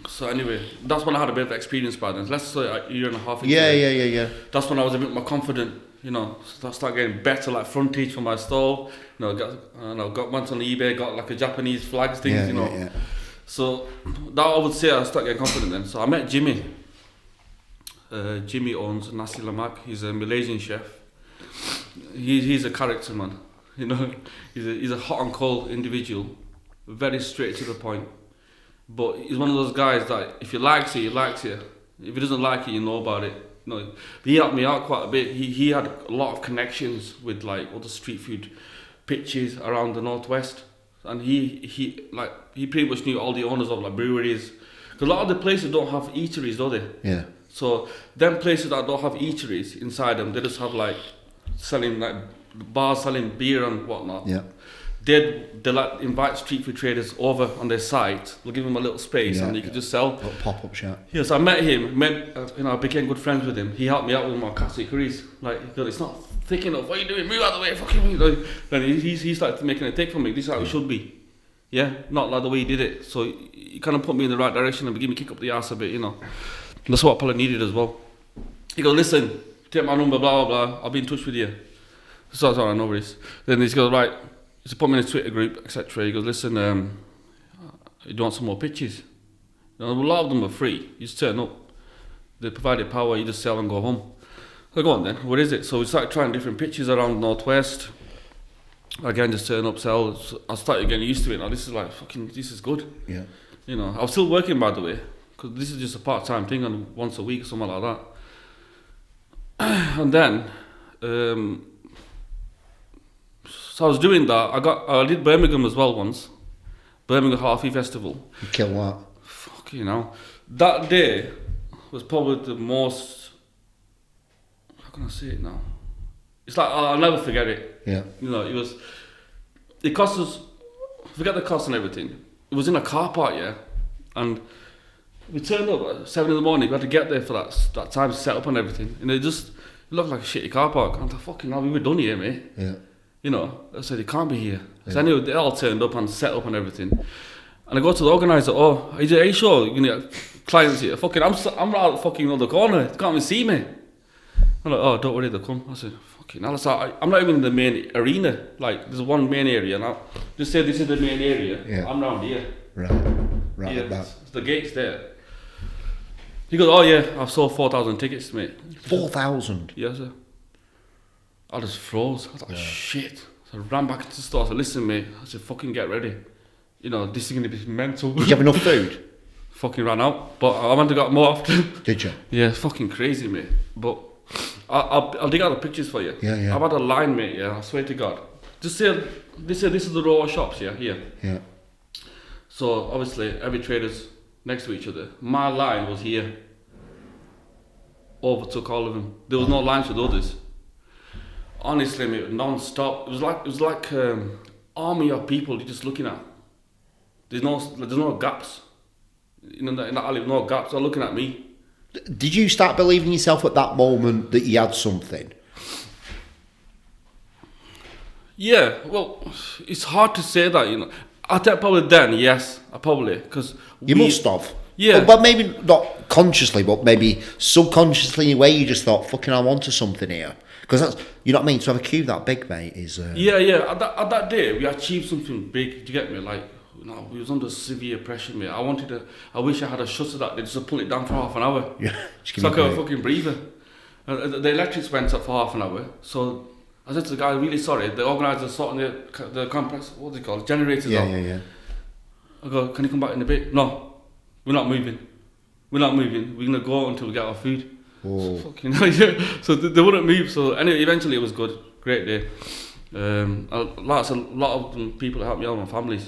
So anyway, that's when I had a bit of experience by then. Let's say a year and a half. Yeah. That's when I was a bit more confident. So I started getting better like frontage for my stall. Went on eBay, got like a Japanese flags things. Yeah. So that I would say I started getting confident then. So I met Jimmy. Jimmy owns Nasi Lemak. He's a Malaysian chef. He's a character, man. He's a hot and cold individual, very straight to the point. But he's one of those guys that if he likes it, he likes it. If he doesn't like it, you know about it. But he helped me out quite a bit. He had a lot of connections with like all the street food pitches around the northwest, and he pretty much knew all the owners of like breweries. Because a lot of the places don't have eateries, do they? Yeah. So them places that don't have eateries inside them, they just have like selling like bars selling beer and whatnot. Yeah. They like invite street food traders over on their site. They'll give them a little space and you can just sell. A pop-up shop. Yeah, so I met him. I became good friends with him. He helped me out with my katsu curries. Like, he goes, it's not thick enough. What are you doing? Move out of the way, fucking me. Then he started making it thick for me. This is how it should be. Yeah, not like the way he did it. So he kind of put me in the right direction and gave me a kick up the ass a bit, That's what I probably needed as well. He goes, listen, take my number, blah, blah, blah. I'll be in touch with you. So sorry, no worries. Then he goes, right, he put me in a Twitter group, etc. He goes, listen, you want some more pitches? A lot of them are free. You just turn up. They provide you power, you just sell and go home. So go on then, what is it? So we started trying different pitches around Northwest. Again, just turn up, sell. So I started getting used to it. Now this is like, this is good. Yeah. I was still working, by the way, because this is just a part-time thing, and once a week, something like that. And then, so I was doing that. I did Birmingham as well once. Birmingham Halfie Festival. You kill that. That day was probably the most, how can I say it now? It's like, I'll never forget it. Yeah. It cost us, forget the cost and everything. It was in a car park, yeah? And we turned up at 7 in the morning. We had to get there for that time to set up and everything. And it looked like a shitty car park. I'm like, fucking hell, we were done here, mate. Yeah. You know, I said, you can't be here. So anyway, they all turned up and set up and everything. And I go to the organizer, oh, are you sure you're going to get clients here? Fucking, I'm right out fucking on the corner. They can't even see me. I'm like, oh, don't worry, they'll come. I said, fucking hell. I'm not even in the main arena. Like, there's one main area. And I'll just say this is the main area. Yeah. I'm round here. Right Yeah, at that. the gate's there. He goes, oh yeah, I've sold 4,000 tickets, mate. 4,000? Yes, sir. I just froze. I was like, shit. So I ran back into the store. I said, listen, mate. I said, fucking get ready. You know, this is going to be mental. Did you have enough food? Fucking ran out. But I went to got more often. Did you? Yeah, it's fucking crazy, mate. But I'll dig out the pictures for you. Yeah. I've had a line, mate, yeah, I swear to God. Just say, this is the row of shops, yeah, here. Yeah. So, obviously, every trader's next to each other. My line was here. Overtook all of them. There was no lines with others. Honestly, mate, non-stop. It was like army of people you're just looking at. There's no gaps. You know, in that alley, no gaps. They're looking at me. Did you start believing yourself at that moment that you had something? Yeah, well, it's hard to say that, you know. I think probably then, yes, because you must have. Yeah, but maybe not consciously, but maybe subconsciously in a way you just thought, fucking, I want to something here. Because that's, you know what I mean. To have a queue that big, mate, is. Yeah. At that day, we achieved something big. Do you get me? Like, you know, we was under severe pressure, mate. I wish I had a shutter that they just pull it down for half an hour. Yeah, it's like a fucking breather. The electrics went up for half an hour, so I said to the guy, really sorry. The organizer sorting the compressor, what do you call it, generators out. Yeah. I go, can you come back in a bit? No, we're not moving. We're gonna go until we get our food. Whoa. So, fucking hell, yeah. So they wouldn't move. So anyway, eventually it was good. Great day. A lot of them, people that helped me out, my family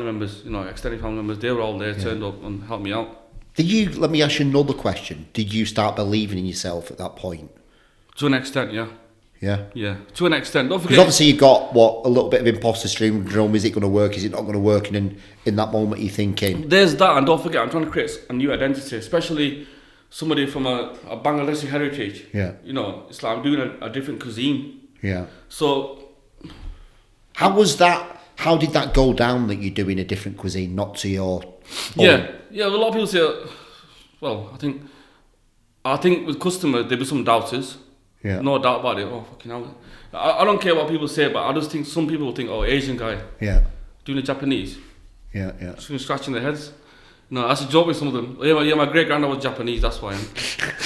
members, you know, extended family members, they were all there, turned up and helped me out. Let me ask you another question. Did you start believing in yourself at that point? To an extent, yeah. Yeah, to an extent. Don't forget. Because obviously you've got a little bit of imposter syndrome. Is it going to work? Is it not going to work? And in that moment, you're thinking. There's that, and don't forget, I'm trying to create a new identity, especially somebody from a Bangladeshi heritage. Yeah. You know, it's like I'm doing a different cuisine. Yeah. So. How was that? How did that go down that you're doing a different cuisine, not to your own? Yeah. Well, a lot of people say. Well, I think with customers there be some doubters. Yeah. No doubt about it. Oh, fucking hell. I don't care what people say, but I just think some people think, oh, Asian guy. Yeah. Doing the Japanese. Yeah. Just scratching their heads. No, that's a joke with some of them. Yeah, my great granddad was Japanese, that's why.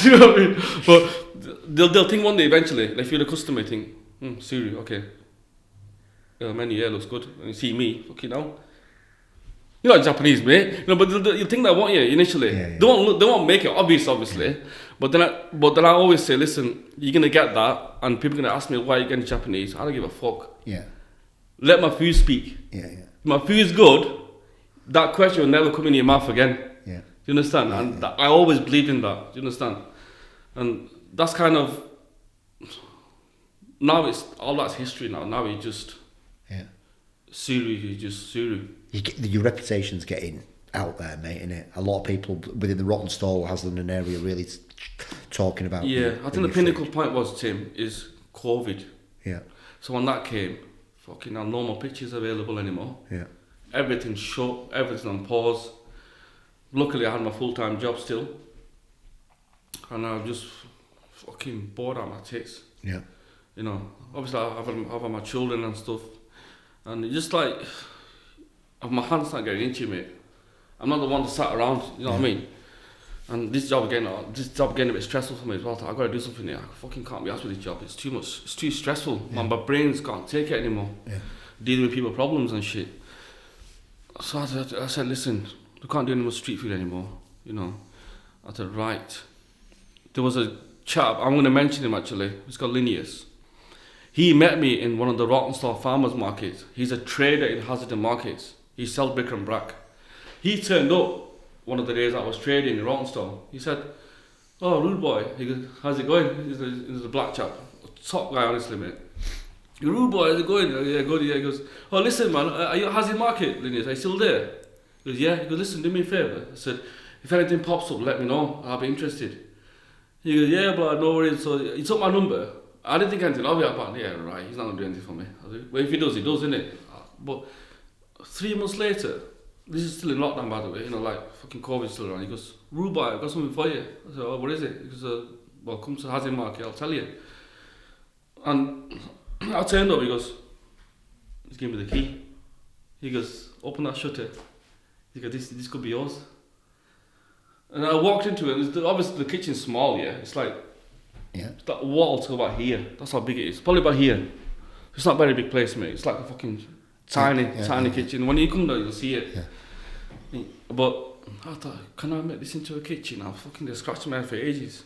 You know what I mean? But they'll think one day eventually, if you're the customer, think, Suru, okay. Menu, looks good. And you see me, fucking hell. You're not Japanese, mate. You know, but you think that, won't you, initially? Yeah. They won't make it obvious, obviously. Yeah. But then I always say, listen, you're gonna get that, and people are gonna ask me why you're getting Japanese. I don't give a fuck. Yeah. Let my food speak. Yeah. My food is good. That question will never come in your mouth again. Yeah. Do you understand? Yeah. And I always believed in that. Do you understand? And that's kind of now it's all that's history now. Now you just Suru, you just Suru. Your reputation's getting out there, mate, innit? A lot of people within the Rotten Stall, Haslingden area, really talking about. Yeah, I think the pinnacle point was, Tim, is COVID. Yeah. So when that came, fucking hell, no more pictures available anymore. Yeah. Everything's shut, everything's on pause. Luckily, I had my full-time job still, and I was just fucking bored out of my tits. Yeah. You know, obviously I've had my children and stuff, and it's just like my hands start getting itchy, mate. I'm not the one that sat around, you know what I mean? And this job getting a bit stressful for me as well. I gotta do something here. I fucking can't be asked with this job. It's too much. It's too stressful. Yeah. My brains can't take it anymore. Yeah. Dealing with people's problems and shit. So I said, listen, we can't do any more street food anymore. You know. I said, right. There was a chap. I'm gonna mention him actually. He's called Linnaeus. He met me in one of the Rottenstall farmers markets. He's a trader in Haslingden markets. He sells brick and brack. He turned up one of the days I was trading in Rottenstall. He said, oh, rude boy. He goes, how's it going? He's a black chap. Top guy, honestly, mate. Rude boy, how's it going? Yeah, good, yeah. He goes, oh, listen, man, are you at Haslingden Market, Linnaeus? Are you still there? He goes, yeah. He goes, listen, do me a favour. I said, If anything pops up, let me know. I'll be interested. He goes, yeah, but no worries. So he took my number. I didn't think anything of it. I thought, yeah, right, he's not going to do anything for me. I was like, well, if he does, innit? But 3 months later, this is still in lockdown, by the way, like fucking COVID's still around. He goes, Rubai, I've got something for you. I said, oh, what is it? He goes, well, come to Haslingden Market, I'll tell you. And I turned up, he goes, he's giving me the key. He goes, open that shutter. He goes, this could be yours. And I walked into it, obviously the kitchen's small, yeah? It's like, it's that wall to about here. That's how big it is. Probably about here. It's not a very big place, mate. It's like a fucking tiny kitchen. When you come down, you'll see it. Yeah. But I thought, can I make this into a kitchen? I've fucking just scratched my head for ages.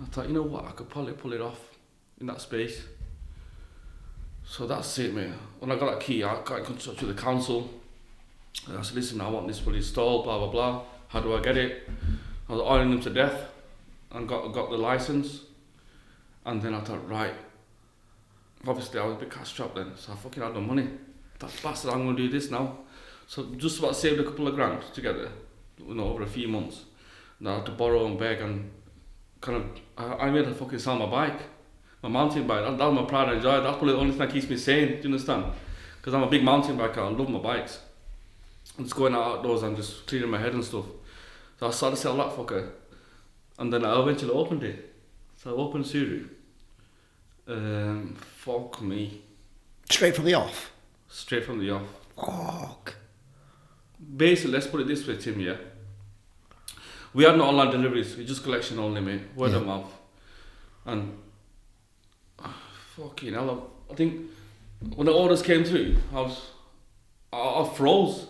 I thought, you know what? I could probably pull it off in that space. So that's it, mate. When I got that key, I got in touch with the council. And I said, listen, I want this fully installed, blah, blah, blah. How do I get it? I was ironing them to death and got the license. And then I thought, right. Obviously, I was a bit cash strapped then, so I fucking had no money. I thought, bastard, I'm going to do this now. So just about saved a couple of grand together, over a few months. And I had to borrow and beg and I made a fucking sell my bike. My mountain bike, that was my pride and joy. That's probably the only thing that keeps me sane, do you understand? Because I'm a big mountain biker, I love my bikes. I'm just going outdoors and just cleaning my head and stuff. So I started to sell that fucker. And then I eventually opened it. So I opened Suru. Fuck me. Straight from the off? Straight from the off. Fuck. Basically, let's put it this way, Tim, yeah? We had no online deliveries, it's just collection only, mate. Word of mouth. And fucking hell, I think when the orders came through, I froze.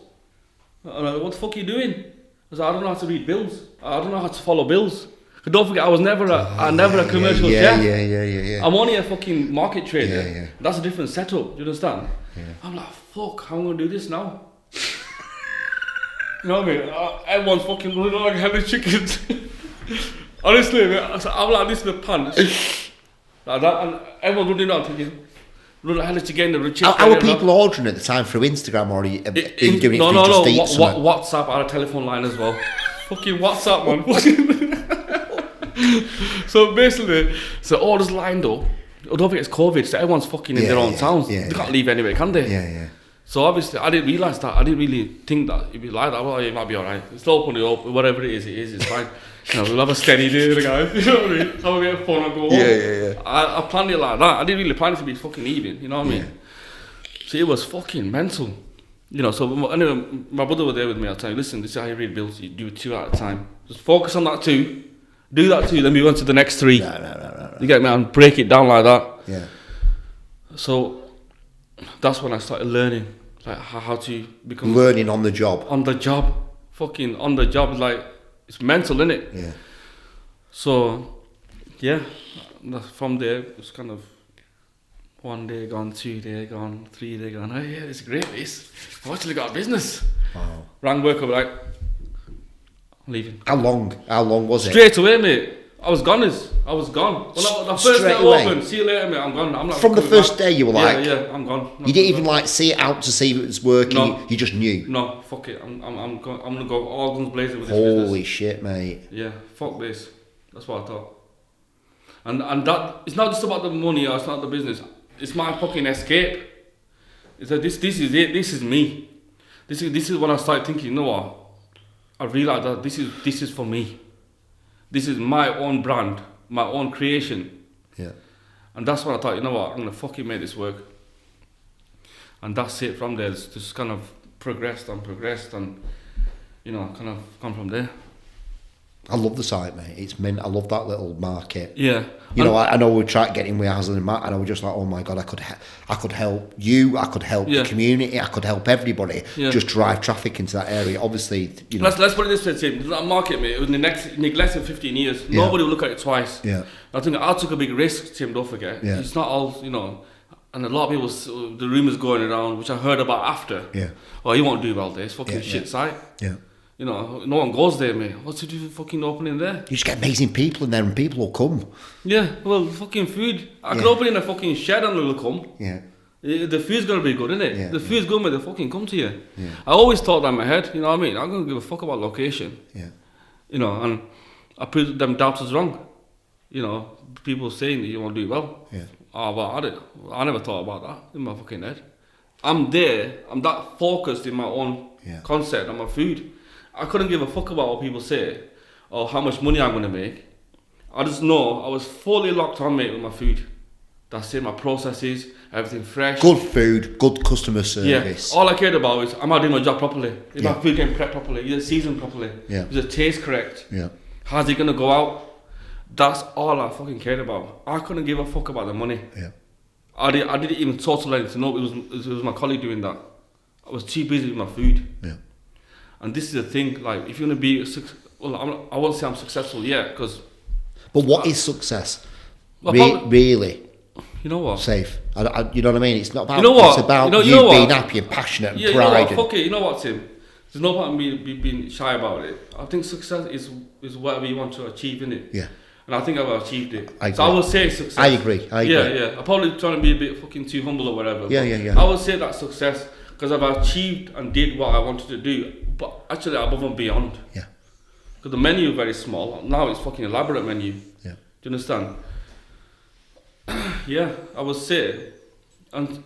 I'm like, what the fuck are you doing? I was like, I don't know how to read bills. I don't know how to follow bills. But don't forget, I was never a commercial chef. Yeah. I'm only a fucking market trader. Yeah. That's a different setup, do you understand? Yeah. I'm like, fuck, how am I going to do this now? You know what I mean? Everyone's fucking running like a head of chickens. Honestly, man, I'm like this in the pan. Like that, and everyone's running around thinking, run like a head of chicken. How were people ordering at the time through Instagram, or are you doing it through Just Eat? WhatsApp, I had a telephone line as well. Fucking WhatsApp, man. So basically, orders lined up. I don't think it's COVID, so everyone's fucking in their own towns. They can't leave anyway, can they? Yeah. So obviously, I didn't realise that. I didn't really think that it'd be like that. Well, it might be alright. It's open it up, whatever it is, it's fine. We'll have a steady day, guys. You know what I mean? Have a bit of fun and go home. Yeah. I planned it like that. I didn't really plan it to be fucking even, you know what I mean? So it was fucking mental. So anyway, my brother was there with me. I'll tell you, listen, this is how you read bills. You do 2 at a time. Just focus on that 2. Do that 2, then move on to the next 3. No. You get me? And break it down like that. Yeah. So that's when I started learning, like how to become... Learning on the job. On the job. Fucking on the job. Like, it's mental, innit? Yeah. So, yeah. From there, it's kind of 1 day gone, 2 days gone, 3 days gone. Oh yeah, it's great, this. I've actually got a business. Wow. Rang work up, like, I'm leaving. How long was it? Straight away, mate. I was gone. When the first day I opened, see you later, mate, I'm gone. I'm not from the first day you were like... Yeah, I'm gone. You didn't even see it out to see if it was working? No. You just knew? No, fuck it. I'm going to go all guns blazing with this business. Holy shit, mate. Yeah, fuck this. That's what I thought. And that, it's not just about the money or it's not the business. It's my fucking escape. It's like, this is it. This is me. This is when I started thinking, you know what? I realised that this is for me. This is my own brand, my own creation. Yeah. And that's when I thought, you know what, I'm going to fucking make this work. And that's it from there. It's just kind of progressed and, kind of gone from there. I love the site, mate. It's mint. I love that little market. Yeah. I know we tried getting with Haslingden, Matt, and I was just like, oh my God, I could help you, I could help the community, I could help everybody. Just drive traffic into that area. Obviously, Let's put it this way, Tim. That market, mate, it was in less than 15 years. Nobody will look at it twice. Yeah. I think I took a big risk, Tim, don't forget. Yeah. It's not all, and a lot of people, the rumours going around, which I heard about after. Yeah. Oh, you won't do well there. It's fucking shit site. Yeah. No one goes there, mate. What's to do for fucking opening there? You just get amazing people in there and people will come. Yeah, well, fucking food. I could open in a fucking shed and they'll come. Yeah. The food's gonna be good, innit? Yeah, The food's good when they fucking come to you. Yeah. I always thought that in my head, you know what I mean? I'm gonna give a fuck about location. Yeah. You know, and I proved them doubters wrong. You know, people saying that you won't do well. Yeah. Oh, well, I never thought about that in my fucking head. I'm there, I'm that focused in my own concept and my food. I couldn't give a fuck about what people say or how much money I'm gonna make. I just know I was fully locked on, mate, with my food. That's it, my processes, everything fresh. Good food, good customer service. Yeah, all I cared about is, am I doing my job properly? Is my food getting prepped properly? Is it seasoned properly? Yeah. Is it taste correct? Yeah. How's it gonna go out? That's all I fucking cared about. I couldn't give a fuck about the money. Yeah. I didn't even talk to Lenny to know it was my colleague doing that. I was too busy with my food. Yeah. And this is the thing, like, if you're gonna be, I won't say I'm successful yet, because... But what is success? Well, Really? You know what? Safe. You know what I mean? It's not about. You know what? It's about you know being what? happy and passionate and Yeah, pride. you know what? and- Fuck it. You know what, Tim? There's no point in me being shy about it. I think success is whatever you want to achieve, innit? Yeah. And I think I've achieved it. I So I agree. will say success. I agree. Yeah. I'm probably trying to be a bit fucking too humble or whatever. Yeah. I would say that's success because I've achieved and did what I wanted to do, but actually above and beyond. Yeah. Because the menu is very small. Now it's fucking elaborate menu. Yeah. Do you understand? Yeah, I would say. And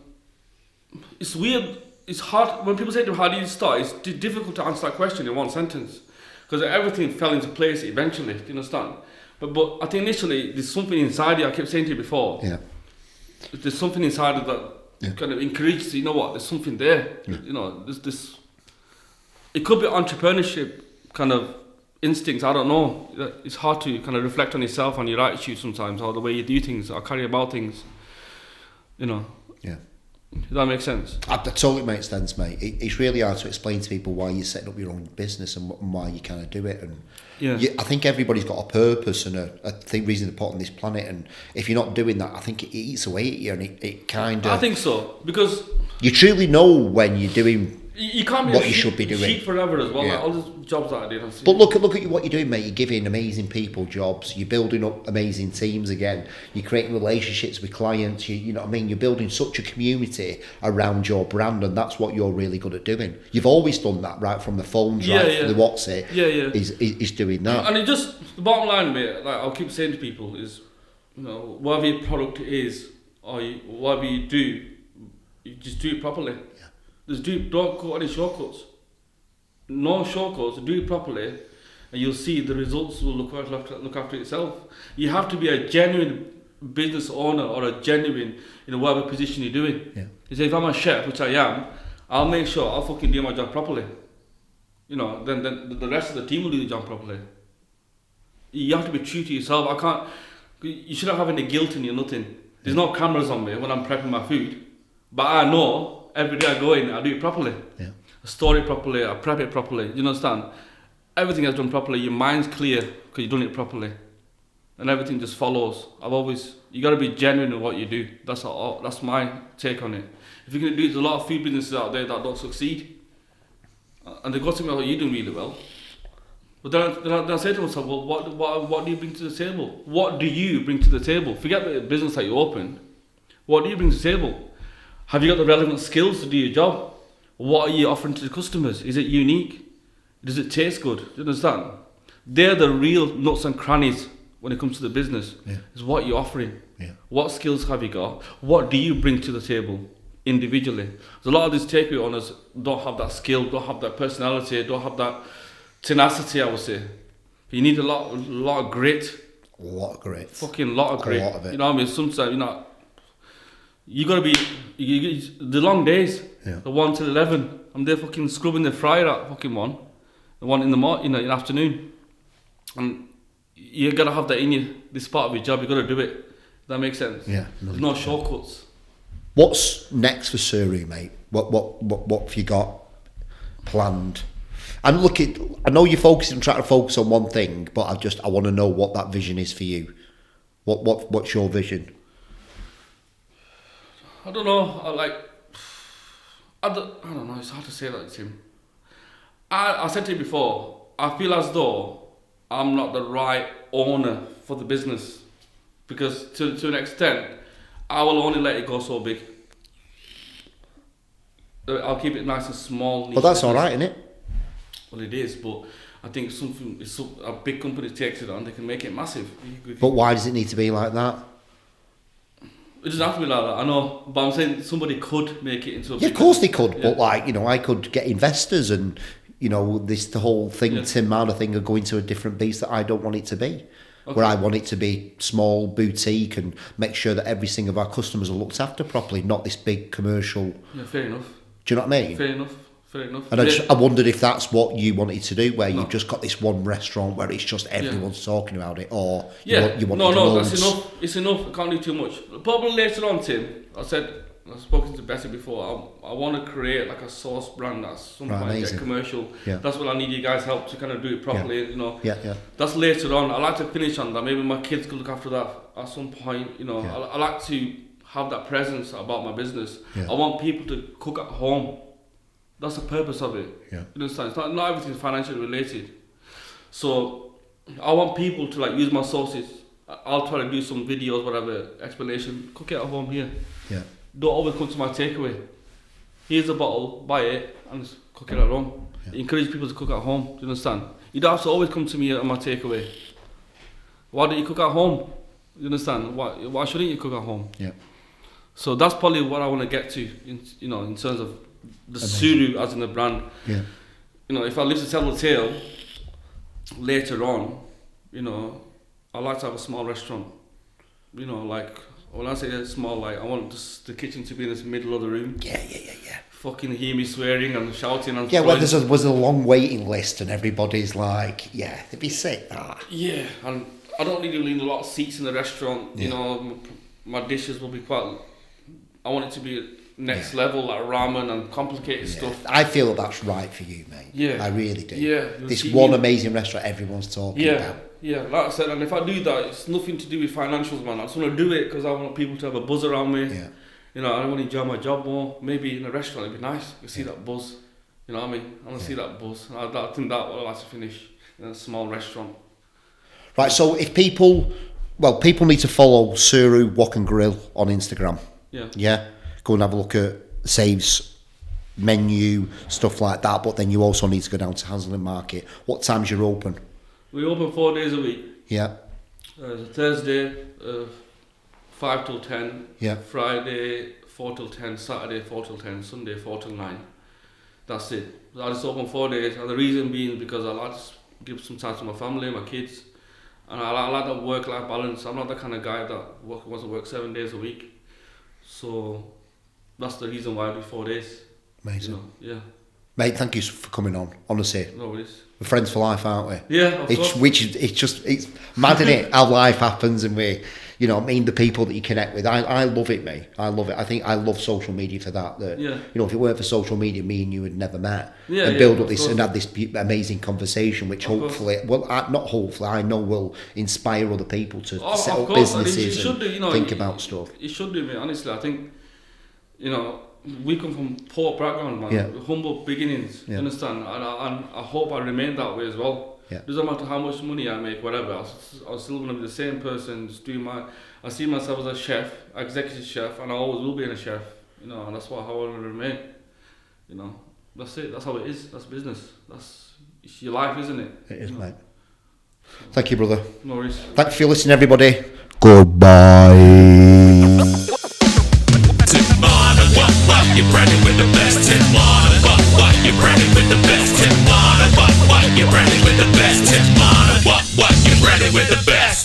it's weird. It's hard when people say to me, how do you start? It's difficult to answer that question in one sentence because everything fell into place eventually. Do you understand? But I think initially there's something inside you. I kept saying to you before. Yeah. There's something inside you that kind of encourages you. You know what? There's something there. Yeah. You know, this. It could be entrepreneurship kind of instincts. I don't know. It's hard to kind of reflect on yourself and your attitude sometimes, or the way you do things, or carry about things. You know. Yeah. Does that make sense? That totally makes sense, mate. It's really hard to explain to people why you're setting up your own business and why you kind of do it. And I think everybody's got a purpose and a reason to put on this planet. And if you're not doing that, I think it eats away at you, and it kind of. I think so because you truly know when you're doing. You can't be what a you sheep, should be doing. sheep forever as well. Yeah. Like all the jobs that I did. But look at what you're doing, mate. You're giving amazing people jobs. You're building up amazing teams again. You're creating relationships with clients. You know what I mean? You're building such a community around your brand, and that's what you're really good at doing. You've always done that, right? From the phones, from the WhatsApp. Is doing that. And it just the bottom line, mate. Like I'll keep saying to people is, you know, whatever your product is or whatever you do, you just do it properly. Just don't go any shortcuts. No shortcuts. Do it properly, and you'll see the results will look after itself. You have to be a genuine business owner or a genuine, whatever position you're doing. Yeah. You say if I'm a chef, which I am, I'll make sure I'll fucking do my job properly. Then the rest of the team will do the job properly. You have to be true to yourself. You shouldn't have any guilt in you, nothing. There's no cameras on me when I'm prepping my food, but I know. Every day I go in, I do it properly. Yeah. I store it properly, I prep it properly. You understand? Everything is done properly. Your mind's clear because you've done it properly, and everything just follows. You got to be genuine in what you do. That's my take on it. If you're gonna do, there's a lot of food businesses out there that don't succeed, and they go to me, "Oh, you're doing really well." But then I say to myself, "Well, what do you bring to the table? What do you bring to the table? Forget the business that you opened. What do you bring to the table?" Have you got the relevant skills to do your job? What are you offering to the customers? Is it unique? Does it taste good? Do you understand? They're the real nuts and crannies when it comes to the business. Yeah. Is what you're offering. Yeah. What skills have you got? What do you bring to the table individually? There's a lot of these takeaway owners don't have that skill, don't have that personality, don't have that tenacity, I would say. You need a lot of grit. A lot of grit. Fucking lot of grit. A lot of it. You know what I mean? Sometimes, you gotta be the long days, the 1 till 11. I'm there fucking scrubbing the fryer at fucking 1, the 1 in the morning, in the afternoon, and you gotta have that in you. This part of your job, you gotta do it. Does that make sense? Yeah. There's no shortcuts. What's next for Suru, mate? What have you got planned? And look, I know you're focusing, trying to focus on one thing, but I want to know what that vision is for you. What's your vision? I don't know. I don't know. It's hard to say that, Tim. I said to you before, I feel as though I'm not the right owner for the business because to an extent, I will only let it go so big. I'll keep it nice and small. But that's all right, isn't it? Well, it is, but I think a big company takes it on, they can make it massive. But why does it need to be like that? It doesn't have to be like that, I know, but I'm saying somebody could make it into a Yeah, of course they could, but like, you know, I could get investors and, you know, the whole thing, Tim Marner thing, of going to a different beast that I don't want it to be. Okay. Where I want it to be small, boutique, and make sure that every single of our customers are looked after properly, not this big commercial. Yeah, fair enough. Do you know what I mean? Fair enough. And I wondered if that's what you wanted to do, where you've just got this one restaurant where it's just everyone's talking about it, or you want that's enough. It's enough. I can't do too much. Probably later on, Tim. I've spoken to Bessie before. I want to create like a sauce brand that's some point get commercial. Yeah. That's what I need you guys' help to kind of do it properly. You know. Yeah. That's later on. I like to finish on that. Maybe my kids could look after that at some point. You know. I like to have that presence about my business. Yeah. I want people to cook at home. That's the purpose of it. Yeah. You understand? It's not everything is financially related. So I want people to like use my sauces. I'll try to do some videos, whatever, explanation. Cook it at home here. Yeah. Don't always come to my takeaway. Here's a bottle, buy it, and just cook it at home. Yeah. Encourage people to cook at home. Do you understand? You don't have to always come to me at my takeaway. Why don't you cook at home? You understand? Why shouldn't you cook at home? Yeah. So that's probably what I want to get to, in terms of the Suru as in the brand. Yeah. You know, if I live to tell the tale later on, I like to have a small restaurant. You know, like when I say it's small, like I want the kitchen to be in the middle of the room. Yeah. Fucking hear me swearing and shouting and well, was a long waiting list and everybody's like, they'd be sick that. Yeah, and I don't need to leave a lot of seats in the restaurant. Yeah. You know, my dishes will be quite. I want it to be next level, like ramen and complicated stuff. I feel that's right for you, mate. Yeah, I really do. Yeah, this one amazing restaurant everyone's talking about. Yeah, like I said, and if I do that, it's nothing to do with financials, man. I just want to do it because I want people to have a buzz around me. Yeah. You know, I want to enjoy my job more. Maybe in a restaurant, it'd be nice to see that buzz. You know what I mean? I want to see that buzz. I think that what I like to finish in a small restaurant. Right. So if people need to follow Suru Wok and Grill on Instagram. Yeah. Yeah. Go and have a look at Save's menu, stuff like that. But then you also need to go down to Haslingden Market. What times you're open? We open 4 days a week. Yeah. Thursday, 5 till 10. Yeah. Friday, 4 till 10. Saturday, 4 till 10. Sunday, 4 till 9. That's it. I just open 4 days. And the reason being because I like to give some time to my family, my kids. And I like that work-life balance. I'm not the kind of guy that wants to work 7 days a week. So that's the reason why I do 4 days. Amazing. Yeah. Mate, thank you for coming on, honestly. No worries. We're friends for life, aren't we? Yeah, of course. It's mad, isn't it? How life happens and we, the people that you connect with. I love it, mate. I love it. I think I love social media for that. If it weren't for social media, me and you had never met. Yeah, and build up this and have this amazing conversation, which hopefully, I know will inspire other people to set up businesses and think about stuff. It should do, mate. Honestly, I think, we come from poor background, man. Humble beginnings. You understand? And I hope I remain that way as well. Yeah. Doesn't matter how much money I make, whatever. I'm still going to be the same person. Just doing I see myself as a chef, executive chef, and I always will be a chef. And that's how I want to remain. That's it. That's how it is. That's business. It's your life, isn't it? It is, mate. Thank you, brother. No worries. Thanks for listening, everybody. Goodbye. You're branded with the best. Tim Marner, what? You're branded with the best. Tim Marner, what? You're branded with the best. Tim Marner, what? You're branded with the best.